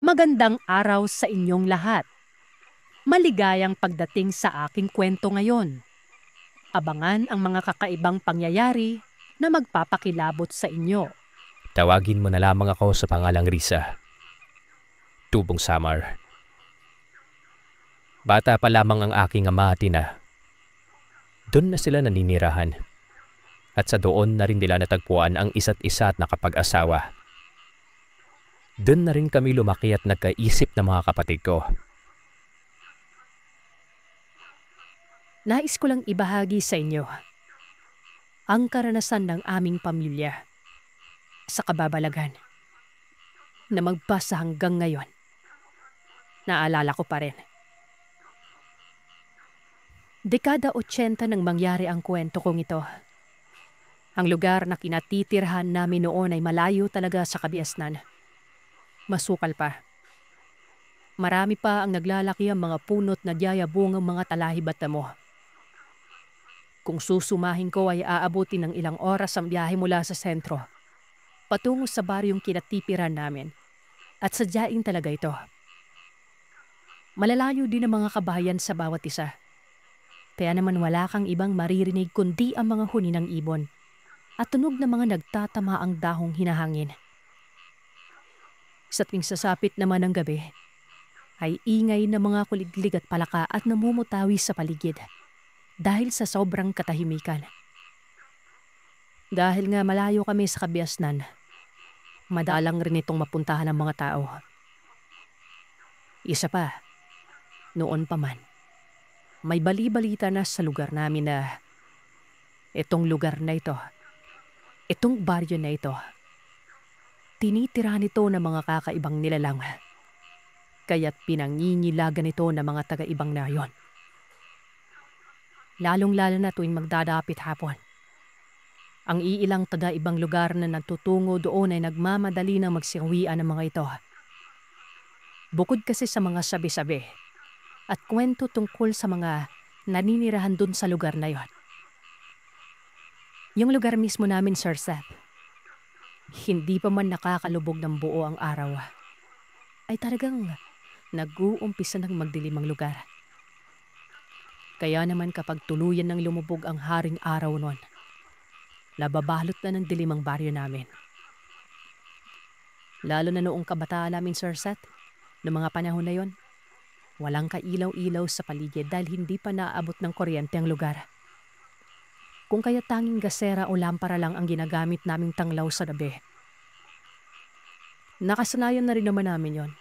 Magandang araw sa inyong lahat. Maligayang pagdating sa aking kwento ngayon. Abangan ang mga kakaibang pangyayari na magpapakilabot sa inyo. Tawagin mo na lamang ako sa pangalang Risa. Tubong Samar. Bata pa lamang ang aking ama at ina. Doon na sila naninirahan. At sa doon na rin nila natagpuan ang isa't isa at nakapag-asawa. Doon na rin kami lumaki at nagkaisip ng mga kapatid ko. Nais ko lang ibahagi sa inyo ang karanasan ng aming pamilya sa kababalagan na magpasa hanggang ngayon. Naalala ko pa rin. Dekada 80 nang mangyari ang kwento kong ito. Ang lugar na kinatitirhan namin noon ay malayo talaga sa Kabiasnan. Masukal pa. Marami pa ang naglalaki ang mga punot na diyayabungang mga talahib at damo. Kung susumahin ko ay aabuti ng ilang oras ang biyahe mula sa sentro, patungo sa baryong kinatipiran namin. At sadyain talaga ito. Malalayo din ang mga kabahayan sa bawat isa. Kaya naman wala kang ibang maririnig kundi ang mga huni ng ibon at tunog ng mga nagtatamaang dahong hinahangin. Sa tuwing sasapit naman ng gabi, ay ingay ng mga kuliglig at palaka at namumutawi sa paligid dahil sa sobrang katahimikan. Dahil nga malayo kami sa Kabiasnan, madalang rin itong mapuntahan ng mga tao. Isa pa, noon pa man, may bali-balita na sa lugar namin na itong lugar na ito, itong baryo na ito, tinitira nito ng mga kakaibang nilalang. Kaya't pinangingilagan ito ng mga taga-ibang nayon. Lalong-lalo na tuwing magdadapit hapon. Ang iilang taga-ibang lugar na natutungo doon ay nagmamadali na magsiuwian ng mga ito. Bukod kasi sa mga sabi-sabi at kwento tungkol sa mga naninirahan doon sa lugar na yon. Yung lugar mismo namin, Sir Seth, hindi pa man nakakalubog ng buo ang araw, ay talagang nag-uumpisa ng magdilim ang lugar. Kaya naman kapag tuluyan ng lumubog ang haring araw noon, nababalot na ng dilim ang baryo namin. Lalo na noong kabataan namin, Sir Seth, noong mga panahon na yon, walang kailaw-ilaw sa paligid dahil hindi pa naaabot ng kuryente ang lugar. Kung kaya tanging gasera o lampara lang ang ginagamit naming tanglaw sa gabi. Nakasanayan na rin naman namin yon.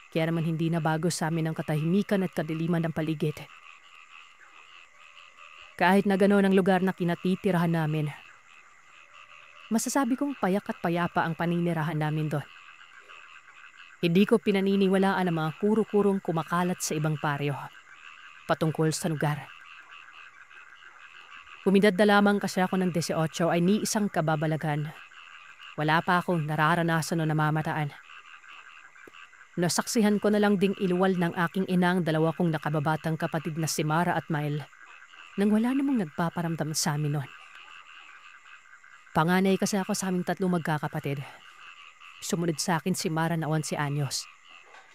Kaya naman hindi na bago sa amin ang katahimikan at kadiliman ng paligid. Kahit na gano'n ang lugar na kinatitirahan namin, masasabi kong payak at payapa ang paninirahan namin doon. Hindi ko pinaniniwalaan ang mga kuro-kurong kumakalat sa ibang paryo patungkol sa lugar. Umidad na lamang kasi ako ng 18 ay ni isang kababalagan. Wala pa akong nararanasan o namamataan. Nasaksihan ko na lang ding iluwal ng aking ina ang dalawa kong nakababatang kapatid na si Mara at Mael nang wala namang nagpaparamdam sa amin noon. Panganay kasi ako sa aming 3 magkakapatid. Sumunod sa akin si Mara na 11 anyos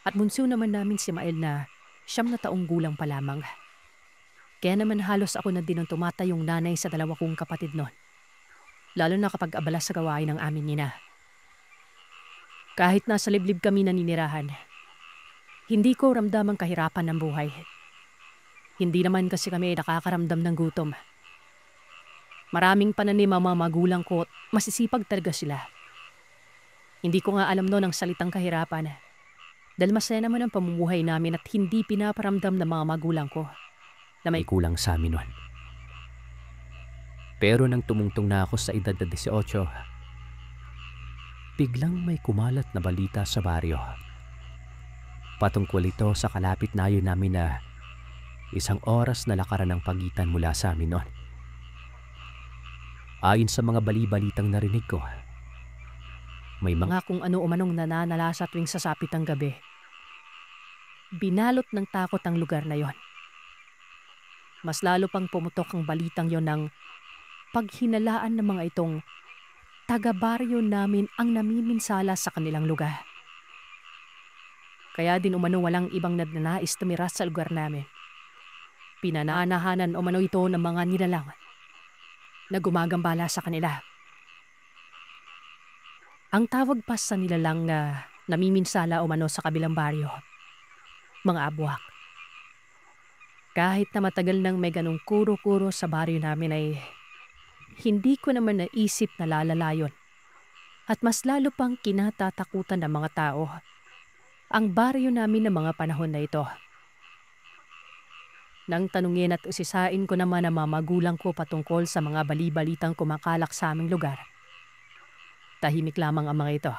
at bunso naman namin si Mael na 9 na taong gulang pa lamang. Kaya naman halos ako na din ang tumatayong nanay sa 2 kong kapatid noon, lalo na kapag abala sa gawain ng aming ina. Kahit nasa liblib kami naninirahan, hindi ko ramdam ang kahirapan ng buhay. Hindi naman kasi kami nakakaramdam ng gutom. Maraming pananim ang mga magulang ko at masisipag talaga sila. Hindi ko nga alam noon ang salitang kahirapan dahil masaya naman ang pamumuhay namin at hindi pinaparamdam ng mga magulang ko na may Kulang sa amin nun. Pero nang tumungtong na ako sa edad na 18, biglang may kumalat na balita sa baryo. Patungkol ito sa kalapit na yun namin na 1 oras na lakaran ng pagitan mula sa amin noon. Ayon sa mga bali-balitang narinig ko, may mga kung ano umanong nananalasa tuwing sasapit ang gabi. Binalot ng takot ang lugar na yon. Mas lalo pang pumutok ang balitang yon ng paghinalaan ng mga itong taga-baryo namin ang namiminsala sa kanilang lugar. Kaya din umano walang ibang nagnanais tumira sa lugar namin. Pinanaanahanan umano ito ng mga nilalang na gumagambala sa kanila. Ang tawag pa sa nilalang na namiminsala umano sa kabilang baryo, mga abwak. Kahit na matagal nang may ganong kuro-kuro sa baryo namin ay hindi ko naman naisip na lalalayon. At mas lalo pang kinatatakutan ng mga tao ang baryo namin ng mga panahon na ito. Nang tanungin at usisain ko naman ang mga magulang ko patungkol sa mga bali-balitang kumakalak sa aming lugar, tahimik lamang ang mga ito.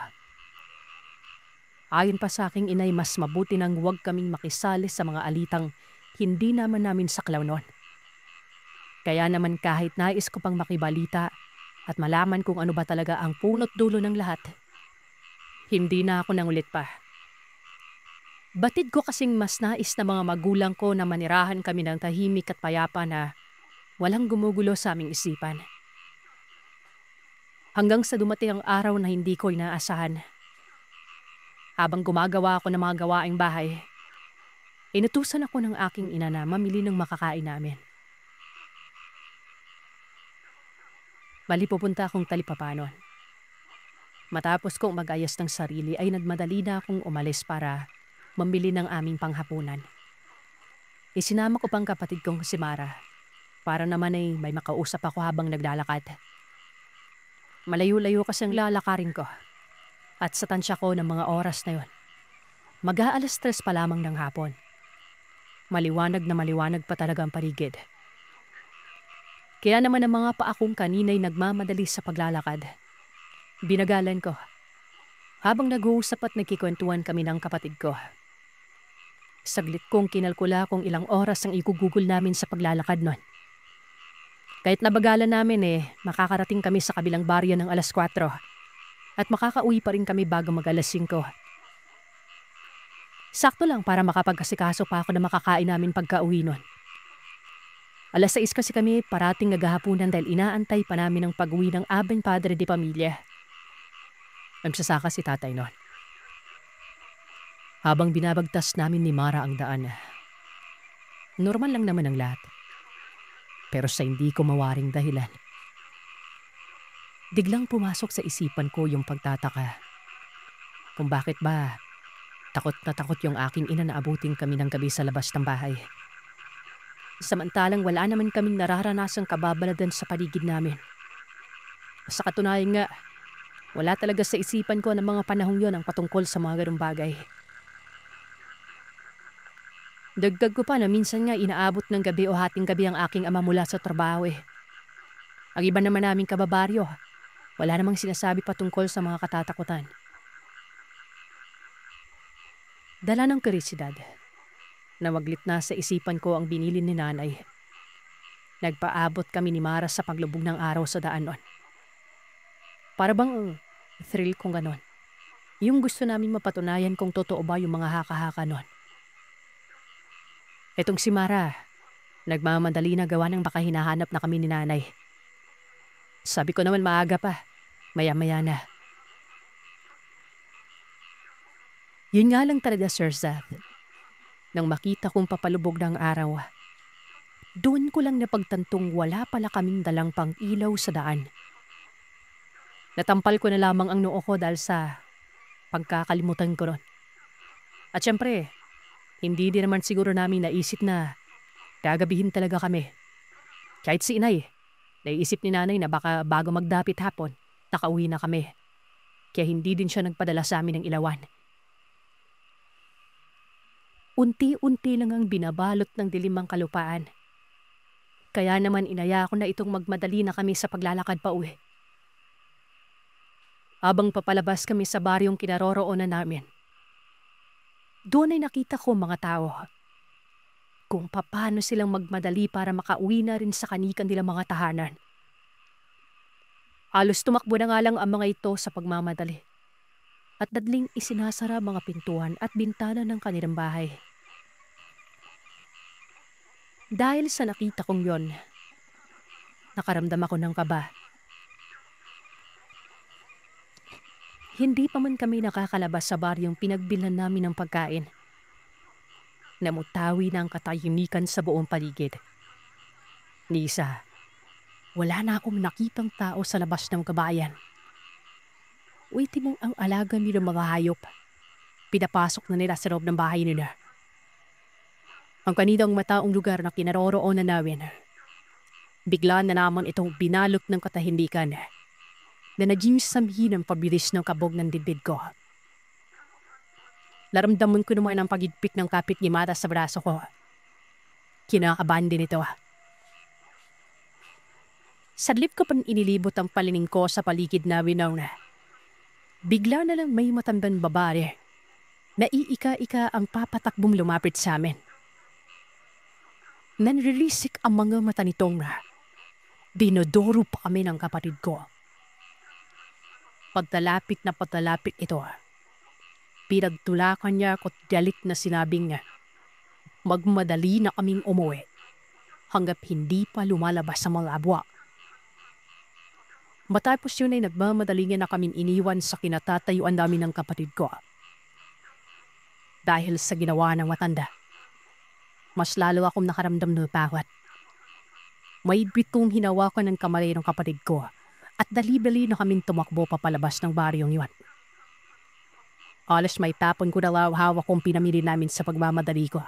Ayon pa sa aking inay, mas mabuti nang huwag kaming makisali sa mga alitang hindi namin saklaw noon. Kaya naman kahit nais ko pang makibalita at malaman kung ano ba talaga ang punot dulo ng lahat, hindi na ako nangulit pa. Batid ko kasing mas nais na mga magulang ko na manirahan kami ng tahimik at payapa na walang gumugulo sa aming isipan. Hanggang sa dumating ang araw na hindi ko inaasahan. Habang gumagawa ako ng mga gawaing bahay, inutusan ako ng aking ina na mamili ng makakain namin. Bali pupunta akong Talipapanon. Matapos kong mag-ayos ng sarili ay nagmadali na akong umalis para mamili ng aming panghapunan. Isinama ko pang kapatid kong si Mara para naman ay may makausap ako habang naglalakad. Malayo-layo kasi ang lalakarin ko at sa tansya ko ng mga oras na yon, mag-aalas 3 pa lamang ng hapon. Maliwanag na maliwanag pa talaga ang paligid. Kaya naman ang mga paa kong kanina'y nagmamadali sa paglalakad. Binagalan ko habang nag-uusap at nagkikwentuhan kami ng kapatid ko. Saglit kong kinalkula kung ilang oras ang igugugol namin sa paglalakad nun. Kahit nabagalan namin makakarating kami sa kabilang baryo ng alas 4 at makakauwi pa rin kami bago mag-alas 5. Sakto lang para makapag-asikaso pa ako na makakain namin pagka-uwi nun. Alas 6 kasi kami parating naghahapunan dahil inaantay pa namin ang pag-uwi ng aming padre de pamilya. Nagsasaka si tatay nun. Habang binabagtas namin ni Mara ang daan, normal lang naman ang lahat. Pero sa hindi ko mawaring dahilan, biglang pumasok sa isipan ko yung pagtataka kung bakit ba takot na takot yung aking ina na abutin kami ng gabi sa labas ng bahay. Samantalang wala naman kaming nararanasang kababaladan sa paligid namin. Sa katunayan nga, wala talaga sa isipan ko ng mga panahong yon ang patungkol sa mga ganung bagay. Dagdag ko pa na minsan nga inaabot ng gabi o hating gabi ang aking ama mula sa trabaho Ang iba naman naming kababaryo, wala namang sinasabi patungkol sa mga katatakutan. Dala ng kurisidad, nawaglit na sa isipan ko ang binili ni nanay. Nagpaabot kami ni Mara sa paglubog ng araw sa daan nun. Para bang thrill kong ganon. Yung gusto namin mapatunayan kung totoo ba yung mga haka-haka nun. Etong si Mara, nagmamadali na gawa ng baka hinahanap na kami ni nanay. Sabi ko naman maaga pa, maya-maya na. Yun nga lang talaga, Sir Zach. Nang makita kong papalubog ng araw, doon ko lang napagtantong wala pala kaming dalang pang ilaw sa daan. Natampal ko na lamang ang noo ko dahil sa pagkakalimutan ko ron. At syempre, hindi din naman siguro namin naisip na gagabihin talaga kami. Kahit si inay, naiisip ni nanay na baka bago magdapit hapon, nakauwi na kami. Kaya hindi din siya nagpadala sa amin ng ilawan. Unti-unti lang ang binabalot ng dilim ang kalupaan. Kaya naman inaya ko na itong magmadali na kami sa paglalakad pa uwi. Habang papalabas kami sa baryong kinaroroonan namin, doon ay nakita ko mga tao. Kung paano silang magmadali para makauwi na rin sa kanikan nilang mga tahanan. Halos tumakbo na nga lang ang mga ito sa pagmamadali. At dadling isinasara mga pintuan at bintana ng kanilang bahay. Dahil sa nakita kong yon, nakaramdam ako ng kaba. Hindi pa man kami nakakalabas sa baryong pinagbilhan namin ng pagkain. Namutawi na ang katahimikan sa buong paligid. Nisa, wala na akong nakitang tao sa labas ng kabayan. Uwiti mong ang alaga ng mga hayop. Pinapasok na nila sa loob ng bahay nila. Ang kaninang mataong lugar na kinaroroonan namin, bigla na naman itong binalot ng katahimikan na naging samhi ng pabilis ng kabog ng dibdib ko. Naramdaman ko naman ang pagigpit ng kapit ni Mara sa braso ko. Kinakabahan din ito. Sadlip ko pang inilibot ang palining ko sa paligid namin noon. Bigla na lang may matandang babae na iika-ika ang papatakbong lumapit sa amin. Nanririsik ang mga mata nitong dinodoro pa kami ng kapatid ko. Pagtalapit na pagtalapit ito, pinagtulakan niya ako't galit na sinabing magmadali na kaming umuwi hanggat hindi pa lumalabas sa mga abwa. Matapos yun ay nagmamadali niya na kaming iniwan sa kinatatayuan namin ng kapatid ko. Dahil sa ginawa ng matanda, mas lalo akong nakaramdam ng pawat. May bitong hinawakan ng kamay ng kapatid ko at dali-dali na kaming tumakbo papalabas ng baryong iwan. Alas may tapon ko na hawak kong pinamili namin sa pagmamadali ko.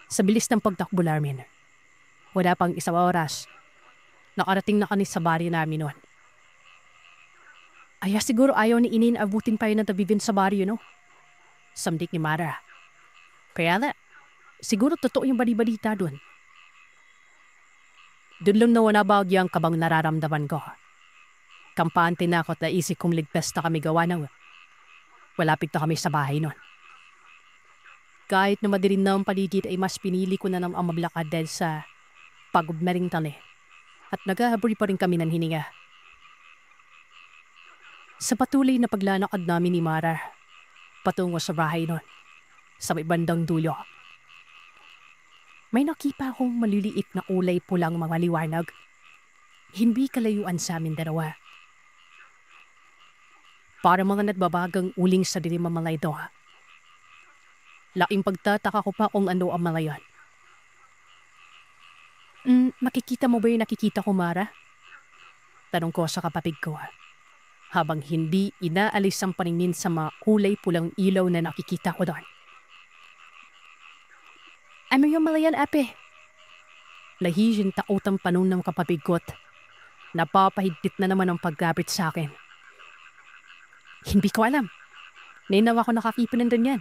Sa bilis ng pagtakbo namin, wala pang isang oras, nakarating na kami sa baryo namin noon. Aya siguro ayaw ni Inin abutin pa yun na tabibin sa baryo, no? Samdik ni Mara. Kaya na, siguro totoo yung bali-balita doon. Doon lang na wala bagyang kabang nararamdaman ko. Kampante na ako at naisip kong ligtas na kami gawa ng walapit na kami sa bahay noon. Kahit na madilim na ang paligid ay mas pinili ko na ng amablakad dahil sa pagod na ring tali at naghahabol pa rin kami ng hininga. Sa patuloy na paglalakad namin ni Mara patungo sa bahay noon, sa may bandang dulo, may nakita akong maliliit na kulay pulang mga liwanag. Hindi kalayuan sa amin dalawa. Para mga nagbabagang uling sa dilim ang mga ito. Laking pagtataka ko pa kung ano ang mga yan. Makikita mo ba yung nakikita ko, Mara? Tanong ko sa kapatid ko. Habang hindi inaalis ang paningin sa mga kulay pulang ilaw na nakikita ko doon. Ano yung malayan, ape? Lahihin taotang panong ng kapatid ko't napapahigpit na naman ang pagkapit sa akin. Hindi ko alam. Ninaw ako nakakipin ng ganyan.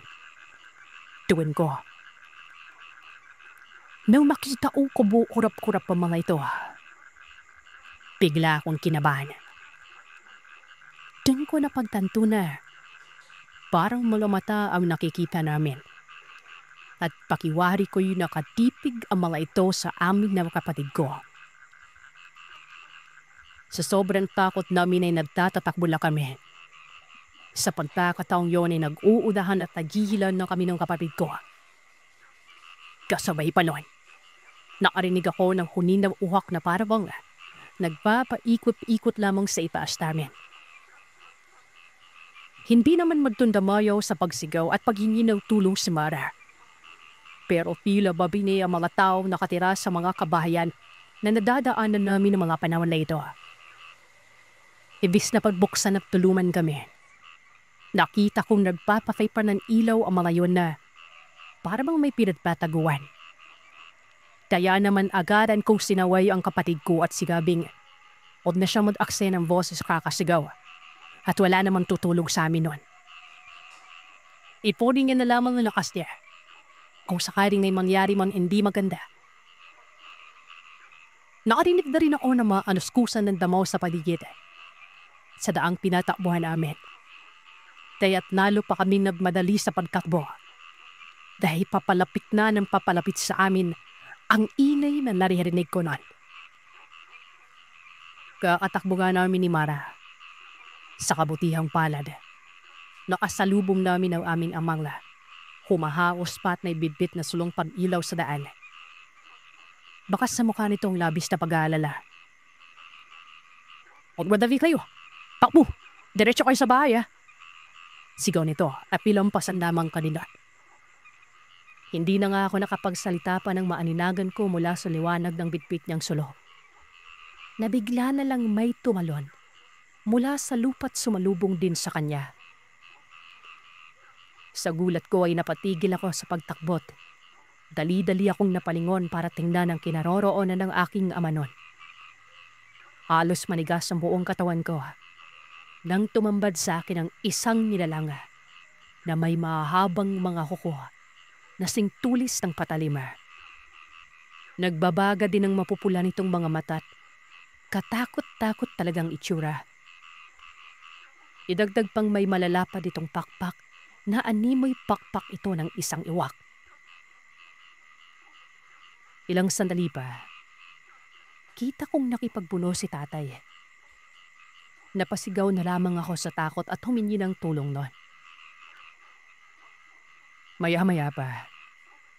Tuwin ko. Nang makita ko kubo-kurap-kurap ang mga ito, bigla akong kinabahan. Doon ko napagtanto na parang mga mata ang nakikita namin. At pakiwari ko yung nakatipig ang mga ito sa amin na kapatid ko. Sa sobrang takot namin ay nagtatatakbo na kami. Sa pagkakataong yun ay nag-uudahan at naghihilan na kami ng kapatid ko. Kasabay pa nun, nakarinig ako ng huninaw uhak na parabang nagpapaikot-ikot lamang sa itaas namin. Hindi naman magtundamayaw sa pagsigaw at paghingi ng tulong si Mara. Pero tila babini ang mga tao nakatira sa mga kabahayan na nadadaanan namin ng mga panahon na ito. Ibis na pagbuksan at tuluman kami, nakita kong nagpapakay pa ng ilaw ang mga yun na para bang may pinagpataguan. Kaya naman agaran kong sinaway ang kapatid ko at sigabing huwag na siya mag-akse ng boses kakasigaw at wala namang tutulong sa amin nun. Ipunin niya na lamang ang lakas niya kung sakaling may mangyari man hindi maganda. Nakarinig na rin ako ng mga anuskusan ng damaw sa paligid sa daang pinatakbuhan namin. Kaya't nalo pa kami nagmadali sa pagtakbo dahil papalapit na ng papalapit sa amin ang ingay na naririnig ko nun. Kakatakbo nga namin ni Mara. Sa kabutihang palad, nakasalubong namin ang aming amang humahaos pa at may bidbit na sulong pag-ilaw sa daan. Bakas sa mukha nitong labis na pag-aalala. Huwag madali kayo. Takbo! Diretso kayo sa bahay, ah. Sigaw nito at pilampasan lamang kanina. Hindi na nga ako nakapagsalita pa ng maaninagan ko mula sa liwanag ng bitbit niyang sulo. Nabigla na lang may tumalon mula sa lupa't sumalubong din sa kanya. Sa gulat ko ay napatigil ako sa pagtakbot. Dali-dali akong napalingon para tingnan ang kinaroroonan ng aking ama nun. Halos manigas ang buong katawan ko nang tumambad sa akin ang isang nilalang na may mahabang mga kuko na singtulis ng patalima. Nagbabaga din ang mapupula nitong mga mata't katakot-takot talagang itsura. Idagdag pang may malalapad itong pakpak na animoy pakpak ito ng isang iwak. Ilang sandali pa, kita kong nakipagbuno si tatay. Napasigaw na lamang ako sa takot at humingi ng tulong nun. Maya-maya pa,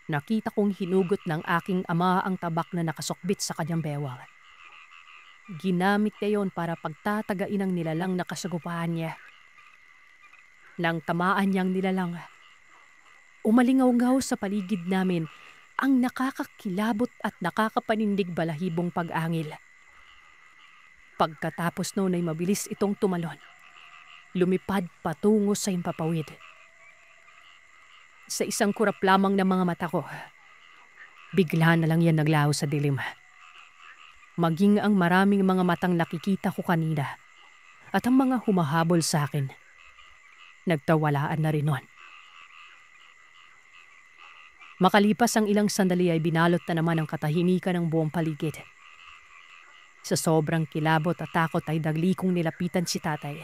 nakita kong hinugot ng aking ama ang tabak na nakasukbit sa kanyang bewang. Ginamit niya yon para pagtatagain ang nilalang na kasagupahan niya. Nang tamaan niyang nilalang, umalingaw-ngaw sa paligid namin ang nakakakilabot at nakakapanindig balahibong pag-angil. Pagkatapos noon ay mabilis itong tumalon. Lumipad patungo sa himpapawid. Sa isang kurap lamang ng mga mata ko, bigla na lang yan naglaho sa dilim. Maging ang maraming mga matang nakikita ko kanina at ang mga humahabol sa akin, nagtawalaan na rin nun. Makalipas ang ilang sandali ay binalot na naman ang katahimikan ng buong paligid. Sa sobrang kilabot at takot ay dagli kong nilapitan si tatay.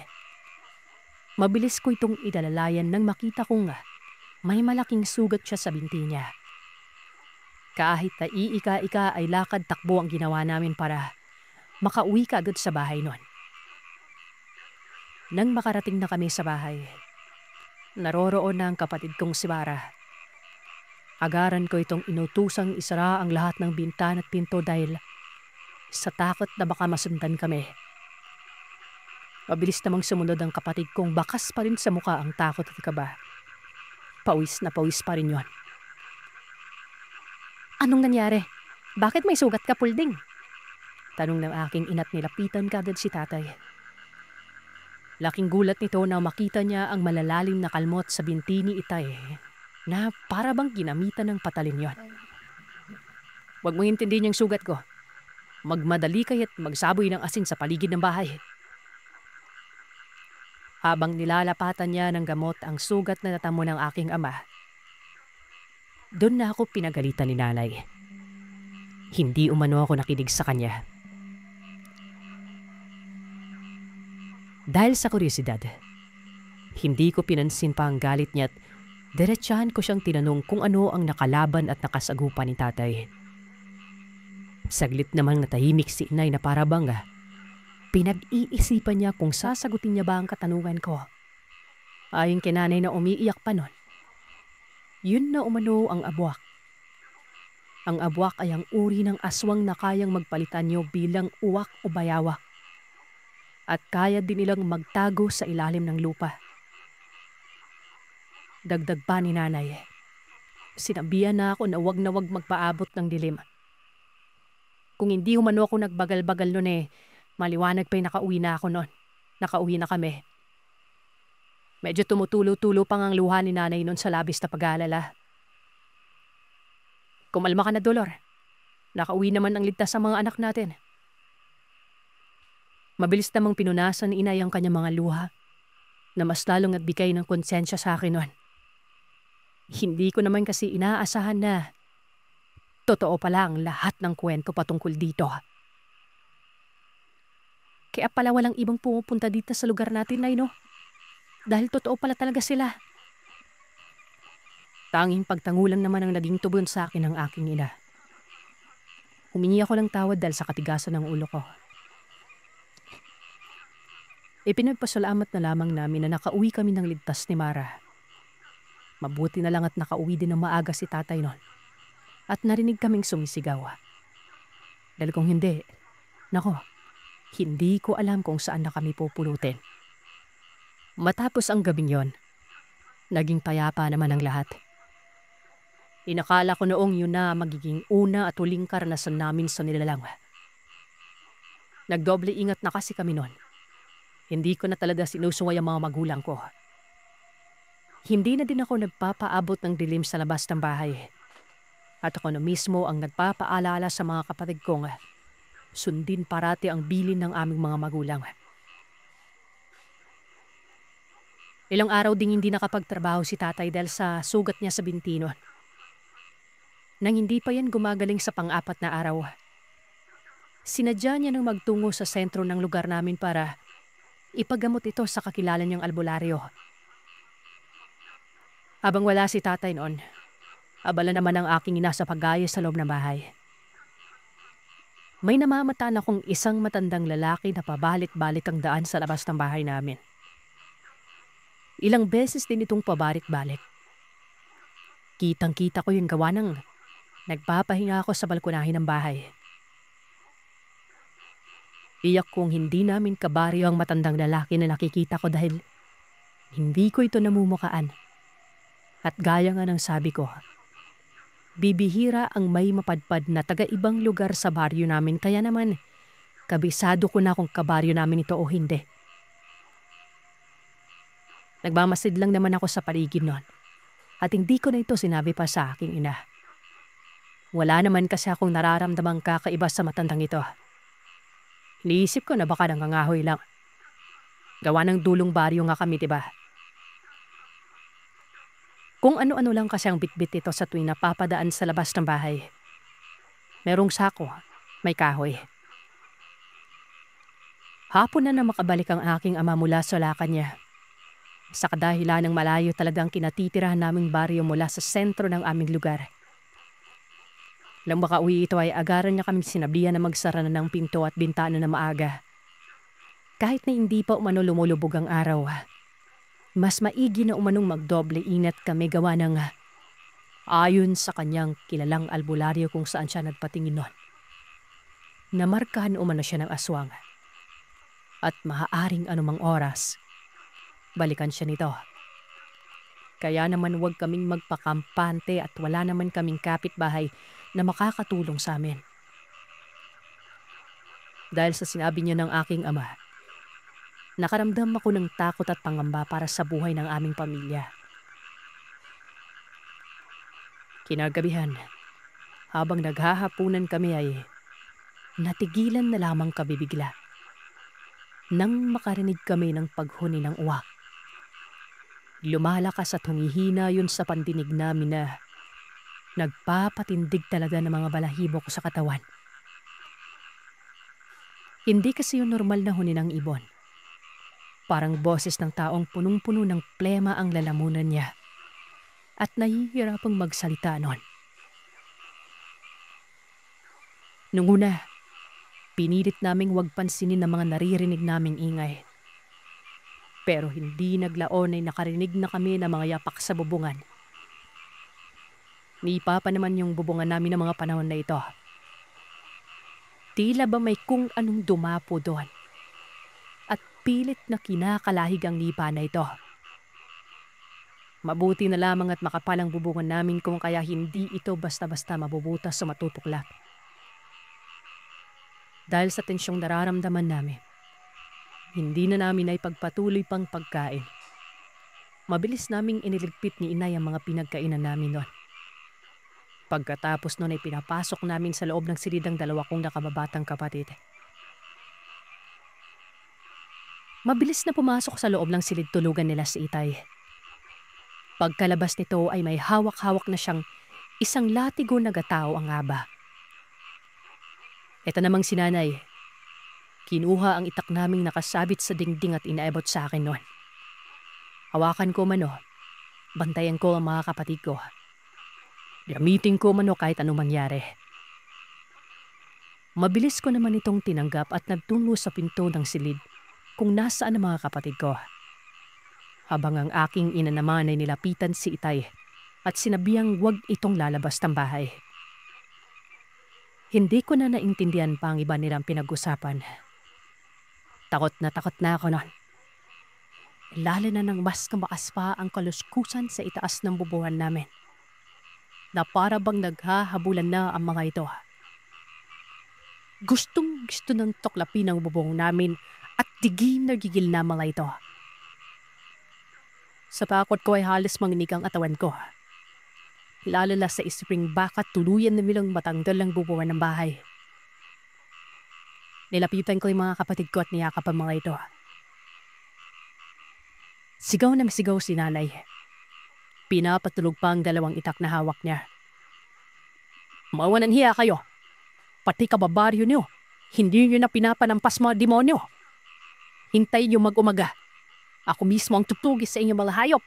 Mabilis ko itong idalalayan nang makita kong may malaking sugat siya sa binti niya. Kahit na iika-ika ay lakad-takbo ang ginawa namin para makauwi ka agad sa bahay nun. Nang makarating na kami sa bahay, naroroon na ang kapatid kong si Bara. Agaran ko itong inutusang isara ang lahat ng bintan at pinto dahil sa takot na baka masundan kami. Mabilis namang sumunod ang kapatid kong bakas pa rin sa muka ang takot at kaba. Pawis na pawis pa rin yon. Anong nangyari? Bakit may sugat ka, Pulding? Tanong ng aking ina't nilapitan kagad si tatay. Laking gulat nito na makita niya ang malalalim na kalmot sa binti ni Itay na para bang ginamitan ng patalin yon. Huwag mong intindihin yung sugat ko. Magmadali kaya't magsaboy ng asin sa paligid ng bahay. Habang nilalapatan niya ng gamot ang sugat na natamo ng aking ama, doon na ako pinagalitan ni nanay. Hindi umano ako nakinig sa kanya. Dahil sa kuryosidad, hindi ko pinansin pa ang galit niya at diretsahan ko siyang tinanong kung ano ang nakalaban at nakasagupa ni tatay. Saglit namang natahimik si inay na para bang pinag-iisipan niya kung sasagutin niya ba ang katanungan ko. Ayon kay nanay na umiiyak pa nun, yun na umano ang abwak. Ang abwak ay ang uri ng aswang na kayang magpalitan niyo bilang uwak o bayawak. At kaya din nilang magtago sa ilalim ng lupa. Dagdag pa ni nanay, sinabihan na ako na wag magpaabot ng dilim. Kung hindi umano ako nagbagal-bagal nun maliwanag pa nakauwi na ako nun. Nakauwi na kami. Medyo tumutulo-tulo pang ang luha ni nanay nun sa labis na pag-aalala. Kumalma ka na, Dolor. Nakauwi naman ang ligtas sa mga anak natin. Mabilis namang pinunasan ni inay ang kanyang mga luha na mas lalong nagbigay ng konsensya sa akin nun. Hindi ko naman kasi inaasahan na totoo pala ang lahat ng kwento patungkol dito. Kaya pala walang ibang pumupunta dito sa lugar natin, Nay, no? Dahil totoo pala talaga sila. Tanging pagtangulang naman ang naging tubon sa akin ng aking ina. Humingi ako ng tawad dahil sa katigasan ng ulo ko. Ipinagpasalamat na lamang namin na nakauwi kami ng ligtas ni Mara. Mabuti na lang at nakauwi din ng maaga si tatay nun. At narinig kaming sumisigaw. Dahil kung hindi, nako, hindi ko alam kung saan na kami pupulutin. Matapos ang gabing yon, naging payapa naman ang lahat. Inakala ko noong yun na magiging una at huling karanasan namin sa nilalang. Nagdoble ingat na kasi kami noon. Hindi ko na talaga sinusungay ang mga magulang ko. Hindi na din ako nagpapaabot ng dilim sa labas ng bahay. At ako na mismo ang nagpapaalala sa mga kapatid kong sundin parati ang bilin ng aming mga magulang. Ilang araw ding hindi nakapagtrabaho si tatay dahil sa sugat niya sa binti noon. Nang hindi pa yan gumagaling sa pang-apat na araw, sinadya niya nang magtungo sa sentro ng lugar namin para ipagamot ito sa kakilala niyang albularyo. Habang wala si tatay noon, abala naman ang aking ina sa pag-ayos sa loob ng bahay. May namamataan akong isang matandang lalaki na pabalik-balik ang daan sa labas ng bahay namin. Ilang beses din itong pabalik-balik. Kitang-kita ko yung gawa ng nagpapahinga ako sa balkonahin ng bahay. Iyak kong hindi namin kabaryo ang matandang lalaki na nakikita ko dahil hindi ko ito namumukaan. At gaya nga ng sabi ko, bibihira ang may mapadpad na taga-ibang lugar sa baryo namin kaya naman kabisado ko na kung kabaryo namin ito o hindi. Nagmamasid lang naman ako sa paligid noon at hindi ko na ito sinabi pa sa aking ina. Wala naman kasi akong nararamdamang kakaiba sa matandang ito. Iniisip ko na baka nangangahoy lang. Gawa ng dulong baryo nga kami, diba? Kung ano-ano lang kasi ang bitbit ito sa tuwing napapadaan sa labas ng bahay. Merong sako, may kahoy. Hapon na makabalik ang aking ama mula sa lakad niya. Sa kadahilan ng malayo talagang kinatitirahan naming baryo mula sa sentro ng aming lugar. Nang makauwi ito ay agaran niya kaming sinabihan na magsara na ng pinto at bintana na maaga. Kahit na hindi pa umano lumulubog ang araw, mas maigi na umanong magdoble ingat kami gawa ng ayon sa kanyang kilalang albularyo kung saan siya nagpatingin noon. Namarkahan umano siya ng aswang. At maaaring anumang oras, balikan siya nito. Kaya naman huwag kaming magpakampante at wala naman kaming kapitbahay na makakatulong sa amin. Dahil sa sinabi niya ng aking ama, nakaramdam ako ng takot at pangamba para sa buhay ng aming pamilya. Kinagabihan, habang naghahapunan kami ay natigilan na lamang kami bigla nang makarinig kami ng paghuni ng uwak. Lumalakas at humihina yun sa pandinig namin na nagpapatindig talaga ng mga balahibo ko sa katawan. Hindi kasi yun normal na huni ng ibon. Parang boses ng taong punong-puno ng plema ang lalamunan niya at nahihirapang magsalita noon. Nung una, pinilit naming huwag pansinin ang mga naririnig naming ingay. Pero hindi naglaon ay nakarinig na kami ng mga yapak sa bubungan. Nipa pa naman yung bubungan namin ng mga panahon na ito. Tila ba may kung anong dumapo doon. At pilit na kinakalahig ang nipa na ito. Mabuti na lamang at makapal ang bubungan namin kung kaya hindi ito basta-basta mabubutas sa matutuklap. Dahil sa tensyong nararamdaman namin, hindi na namin ay pagpatuloy pang pagkain. Mabilis naming iniligpit ni inay ang mga pinagkainan namin noon. Pagkatapos noon ay pinapasok namin sa loob ng silid ang dalawa kong nakababatang kapatid. Mabilis na pumasok sa loob ng silid tulugan nila si itay. Pagkalabas nito ay may hawak-hawak na siyang isang latigo na gatao ang aba. Ito namang si nanay. Kinuha ang itak naming nakasabit sa dingding at inaabot sa akin noon. Hawakan ko mano, bantayan ko ang mga kapatid ko. Gamitin ko mano kahit anong mangyari. Mabilis ko naman itong tinanggap at nagtungo sa pinto ng silid kung nasaan ang mga kapatid ko. Habang ang aking ina naman ay nilapitan si itay at sinabihang huwag itong lalabas ng bahay. Hindi ko na naintindihan pa ang iba nilang pinag-usapan. Takot na ako noon. Lalo na nang mas kamakas pa ang kaluskusan sa itaas ng bubuhan namin. Na para bang naghahabulan na ang mga ito. Gustong gusto ng tuklapin ang bubong namin at digin na gigil na mga ito. Sa takot ko ay halos manginig ang atawan ko. Lalo na sa isiping baka tuluyan na nilang matanggal ang bubuhan ng bahay. Nilapitan ko yung mga kapatid ko at niyakap ang mga ito. Sigaw na masigaw si nanay. Pinapatulog pa ang dalawang itak na hawak niya. Mawanan hiya kayo. Pati kababaryo niyo. Hindi niyo na pinapanampas mga demonyo. Hintay niyo mag-umaga. Ako mismo ang tutugis sa inyong mga hayop.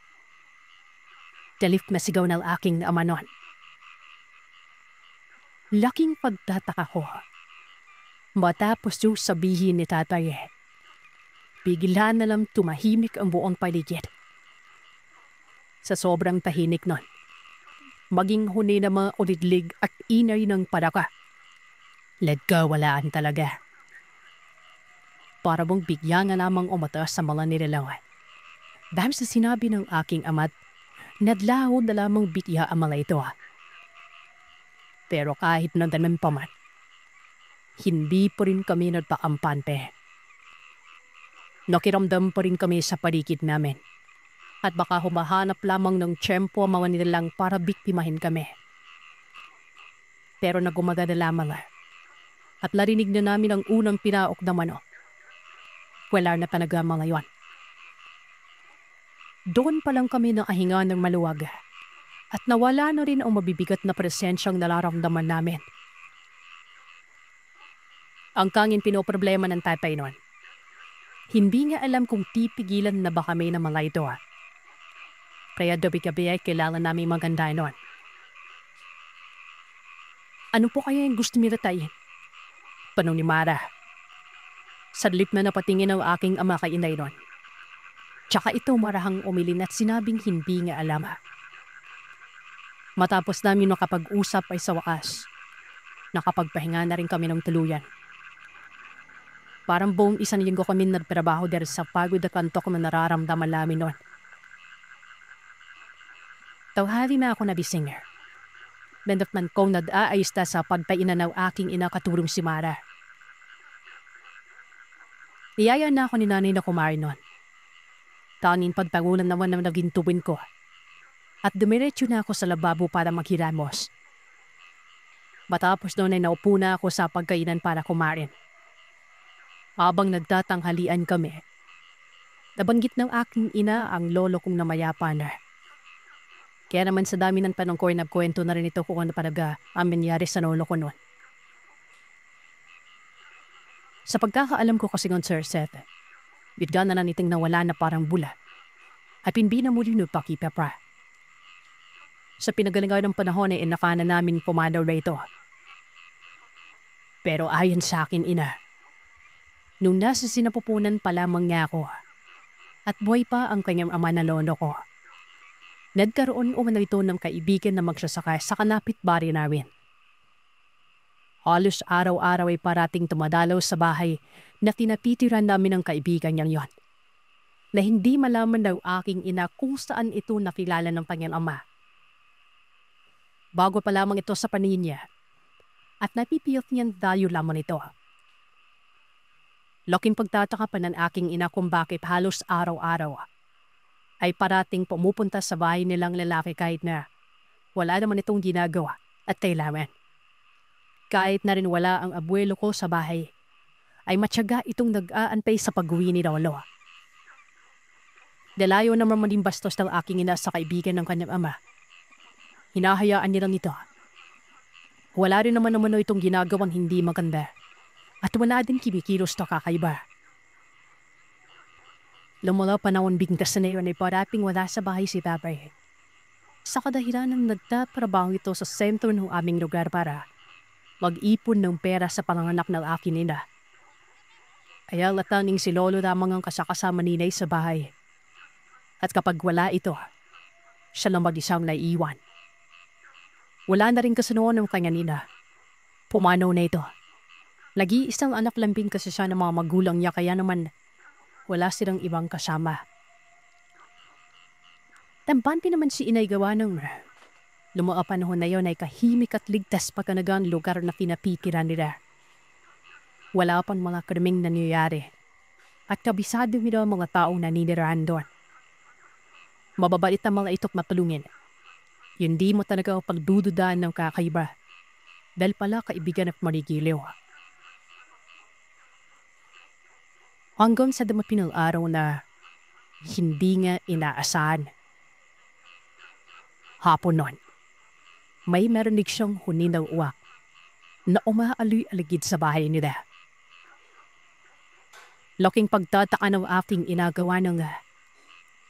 Dalip na sigaw ng aking ama noon. Laking pagtataka ko. Matapos yung sabihin ni tatay, bigla na lang tumahimik ang buong paligid. Sa sobrang tahimik nun, maging huni na mga ulidlig at inay ng padaka. Nagkawalaan talaga. Para bang bigyan na namang umatas sa mga nilalang. Dahil sa sinabi ng aking ama't, nadlaho na lamang bitya ang mga ito. Pero kahit nandanan pa man, hindi pa rin kami nagpakampante. Nakiramdam pa rin kami sa paligid namin. At baka humahanap lamang ng tiyempo ang mga nilalang para biktimahin kami. Pero nagumagada lamang. At narinig na namin ang unang pinaok na mano. Wala na talaga mga yon. Doon pa lang kami nakahinga ng maluwag. At nawala na rin ang mabibigat na presensyang nararamdaman namin. Ang kangin pinoproblema ng tatay noon. Hindi nga alam kung tipigilan na ba kami ng mga ito. Kaya gabi-gabi ay kailangan namin maganda noon. Ano po kaya yung gusto nila tayo? Tanong ni Mara. Sadlip na napatingin ang aking ama kay inay noon. Tsaka ito marahang umilin at sinabing hindi nga alam. Matapos namin makapag-usap ay sa wakas. Nakapagpahinga na rin kami ng tuluyan. Parang buong isang linggo kami nagtrabaho dahil sa pagod at kantok na nararamdaman namin noon. Tawhari na ako na bisinger. Nandapman kong nag-aayos na sa pagpainan ng aking inakatulong si Mara. Iyaya na ako ni nanay na kumain noon. Tanging pagtangunan naman ng naging tubin ko. At dumiretso na ako sa lababo para maghiramos. Matapos noon ay naupo na ako sa pagkainan para kumain. Habang nagtatanghalian kami, nabanggit ng aking ina ang lolo kong namayapa na. Kaya naman sa dami ng tanong ko ay nagkwento na rin ito kung ano talaga ang nangyari sa lolo ko noon. Sa pagkakaalam ko kasi ng Sir Seth, bigla na naniting nawala na parang bula at hindi na muli nagpakipapra. Sa pinagalingaw ng panahon ay inakana namin pumanaw na ito. Pero ayon sa akin ina, nung nasa sinapupunan pa lamang niya ako at buhay pa ang kanyang ama na lolo ko, nagkaroon umano ito ng kaibigan na magsasaka sa kanapit-bahay namin. Halos araw-araw ay parating tumadalaw sa bahay na tinatitiran namin ng kaibigan niyang yon. Na hindi malaman daw aking ina kung saan ito nakilala ng kanyang ama. Bago pa lamang ito sa paningin niya at napipiyot niyang dayo lamang ito. Laking pagtataka pa ng aking ina kung bakit halos araw-araw ay parating pumupunta sa bahay nilang lalaki kahit na wala naman itong ginagawa at kailangan. Kahit na rin wala ang abuelo ko sa bahay, ay matyaga itong nag-aantay sa pag-uwi ni lolo. Dalayo naman maging bastos ng aking ina sa kaibigan ng kanyang ama. Hinahayaan nilang ito. Wala rin naman itong ginagawang hindi maganda at wala din kimikilos na kakaiba. Lumula panahon bigtas na yun ay paraping wala sa bahay si tatay. Sa kadahilan ng nagtatrabaho ito sa sentro ng aming lugar para mag-ipon ng pera sa panganganak ng akin ina. Kaya lataning si lolo lamang ang kasakasama ninay sa bahay. At kapag wala ito, siya lang mag-isang naiiwan. Wala na rin kasanoon ng kanya nina. Pumanaw na ito. Nag-iisang anak lambing kasi siya ng mga magulang niya kaya naman wala silang ibang kasama. Tampan naman si inay gawa ng lumaa panahon na yon ay kahimik at ligtas pagkanagang lugar na pinapikiran nila. Wala pang mga karaming nangyayari at kabisado nila ang mga taong naninirahan doon. Mababait ang mga ito't matulungin. Hindi mo talaga pagdududaan ng kakaiba dahil pala kaibigan at marigiliw. Hanggang sa dumapin ang araw na hindi nga inaasahan. Hapon nun, may marinig siyang huni ng uwak na umaaloy-aligid sa bahay nila. Laking pagtataka ng aking inagawa ng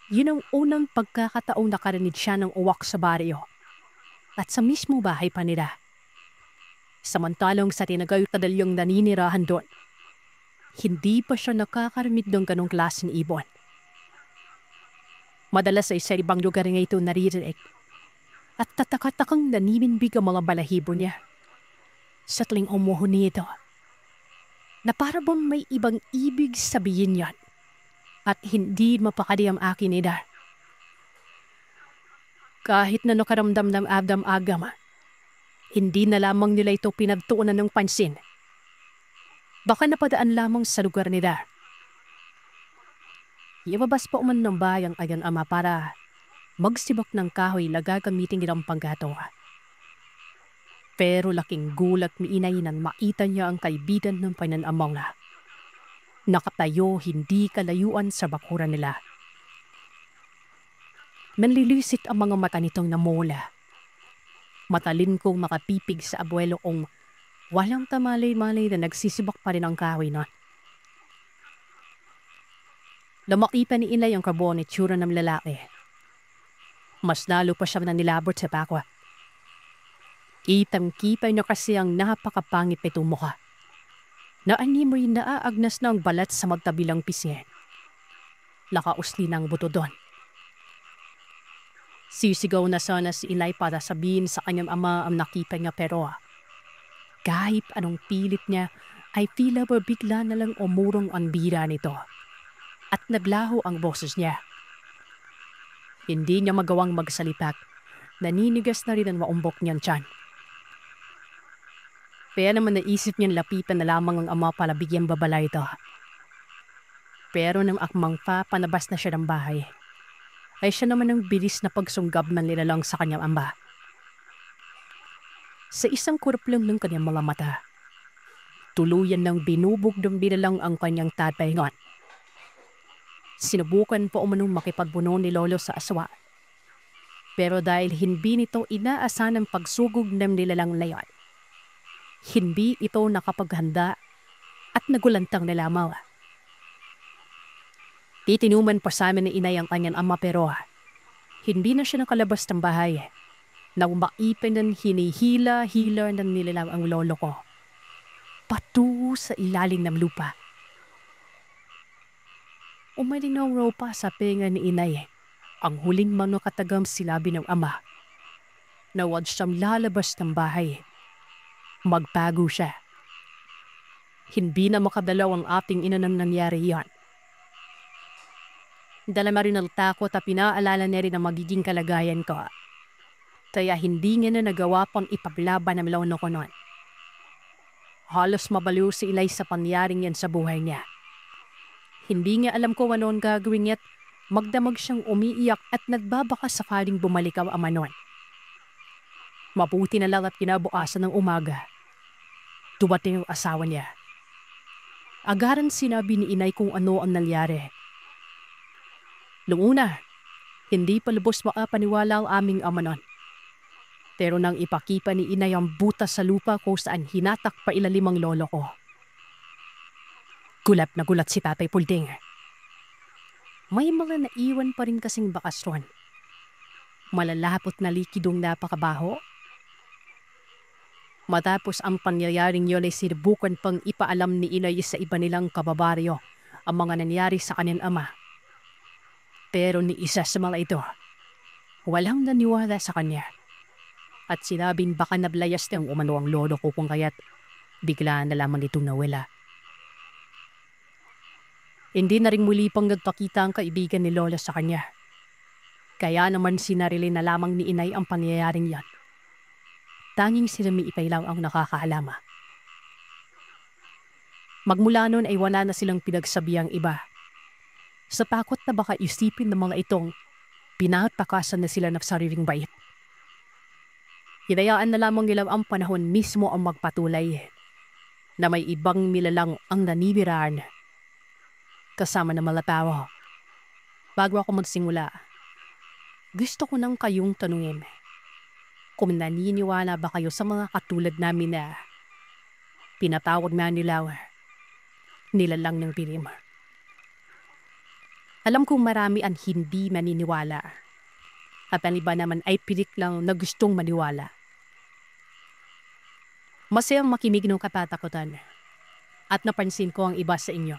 yun ang unang pagkakataong nakarinig siya ng uwak sa baryo at sa mismo bahay pa nila. Samantalang sa tinagay kadalyang naninirahan doon, hindi pa siya nakakarinig ng ganong klaseng ibon. Madalas ay sa ibang lugar nga ito naririnig at tataka-takang naninibig ang mga balahibo niya. Sa tuwing umuhuni ito, na para bang may ibang ibig sabihin yan at hindi mapakali ang akin ida. Kahit na nakaramdam ng agam-agam, hindi na lamang nila ito pinagtuunan ng pansin. Baka napadaan lamang sa lugar nila. Iababas pa man ng bayang ayon ama para magsibak ng kahoy na gagamitin nilang panggato. Pero laking gulat ni inay nang makita niya ang kaibigan ng pananamang na nakatayo hindi kalayuan sa bakuran nila. Nanlilisit ang mga mata nitong namola. Matalin kong makapipig sa abuelo kong walang tamalay-malay na nagsisibak pa rin ang kahoy na. Lumaki pa ni inay ang karbon at tsura ng lalaki. Mas lalo pa siya na nilabot sa bakwa. Kitang-kita niya kasi ang napakapangit nitong mukha. Naanimoy naaagnas na ang balat sa magtabilang pisngi. Nakausli ng buto doon. Sisigaw na sana si inay para sabihin sa kanyang ama ang nakita niya pero kahit anong pilit niya ay tila ba bigla na lang umurong ang bira nito at naglaho ang boses niya. Hindi niya magawang magsalitak. Naninigas na rin ang maumbok niyang tiyan. Kaya naman naisip niyang lapitan na lamang ang ama para bigyan babala ito. Pero nang akmang pa panabas na siya ng bahay, ay siya naman ang bilis na pagsunggab ng nilalang sa kanyang ama. Sa isang kurap lang ng kanyang mga mata, tuluyan ng binubog ng binalang ang kanyang tatay ngon. Sinubukan po umanong makipagbuno ni Lolo sa aswa. Pero dahil hindi nito inaasahan ang pagsugog ng nilalang na yon, hindi ito nakapaghanda at nagulantang nalamaw. Titinuman pa sa amin ni inay ang kanyang ama pero hindi na siya nakalabas ng bahay. Nang maipin ng hinihila-hila ng nilalang ang lolo ko patungo sa ilalim ng lupa. Umalinaw raw pa sa penga ni inay ang huling manukatagam silabi ng ama na wag siyang lalabas ng bahay. Magpago siya. Hindi na makadalaw ang ating ina nang nangyari yan. Dalama rin ang takot at pinaalala niya rin ang magiging kalagayan ko. Kaya hindi niya na nagawa pang ipaglaban ng lolo ko noon. Halos mabaliw si Ilay sa pangyaring yan sa buhay niya. Hindi niya alam ko ano ang gagawin niya at magdamag siyang umiiyak at nagbabaka sakaling bumalik ang ama noon. Mabuti na lang at kinabukasan ng umaga. Dumating ang asawa niya. Agaran sinabi ni inay kung ano ang nangyari. Noong una, hindi pa lubos makapaniwala ang aming ama noon. Pero nang ipakita ni inay ang butas sa lupa kung saan hinatak pa ilalim ang lolo ko. Gulat na gulat si Tatay Pulding. May mga naiwan pa rin kasing bakasyon. Malalapot na likidong napakabaho. Matapos ang pangyayaring yun ay sinubukan pang ipaalam ni inay sa iba nilang kababaryo ang mga nangyari sa kanyang ama. Pero ni isa sa mga ito, walang naniwala sa kanya. At sinabing baka nablayas niyang umano ang lolo ko kung kaya't bigla na lamang itong nawala. Hindi na rin muli pang nagpakita ang kaibigan ni Lola sa kanya. Kaya naman sinarili na lamang ni inay ang pangyayaring yan. Tanging sila Miipay lang ang nakakaalama. Magmula noon ay wala na silang pinagsabiang iba. Sa takot na baka isipin ng mga itong pinatakasan na sila ng sariling bayit. Hinayaan na lamang nila ang panahon mismo ang magpatulay na may ibang milalang ang nanibiraan kasama ng mga tao. Bago ako magsimula, gusto ko nang kayong tanungin kung naniniwala ba kayo sa mga katulad namin na pinatawag na nilalang ng pilim. Alam kong marami ang hindi maniniwala at ang iba naman ay pilik lang na gustong maniwala. Masayang makinig ng katatakutan at napansin ko ang iba sa inyo.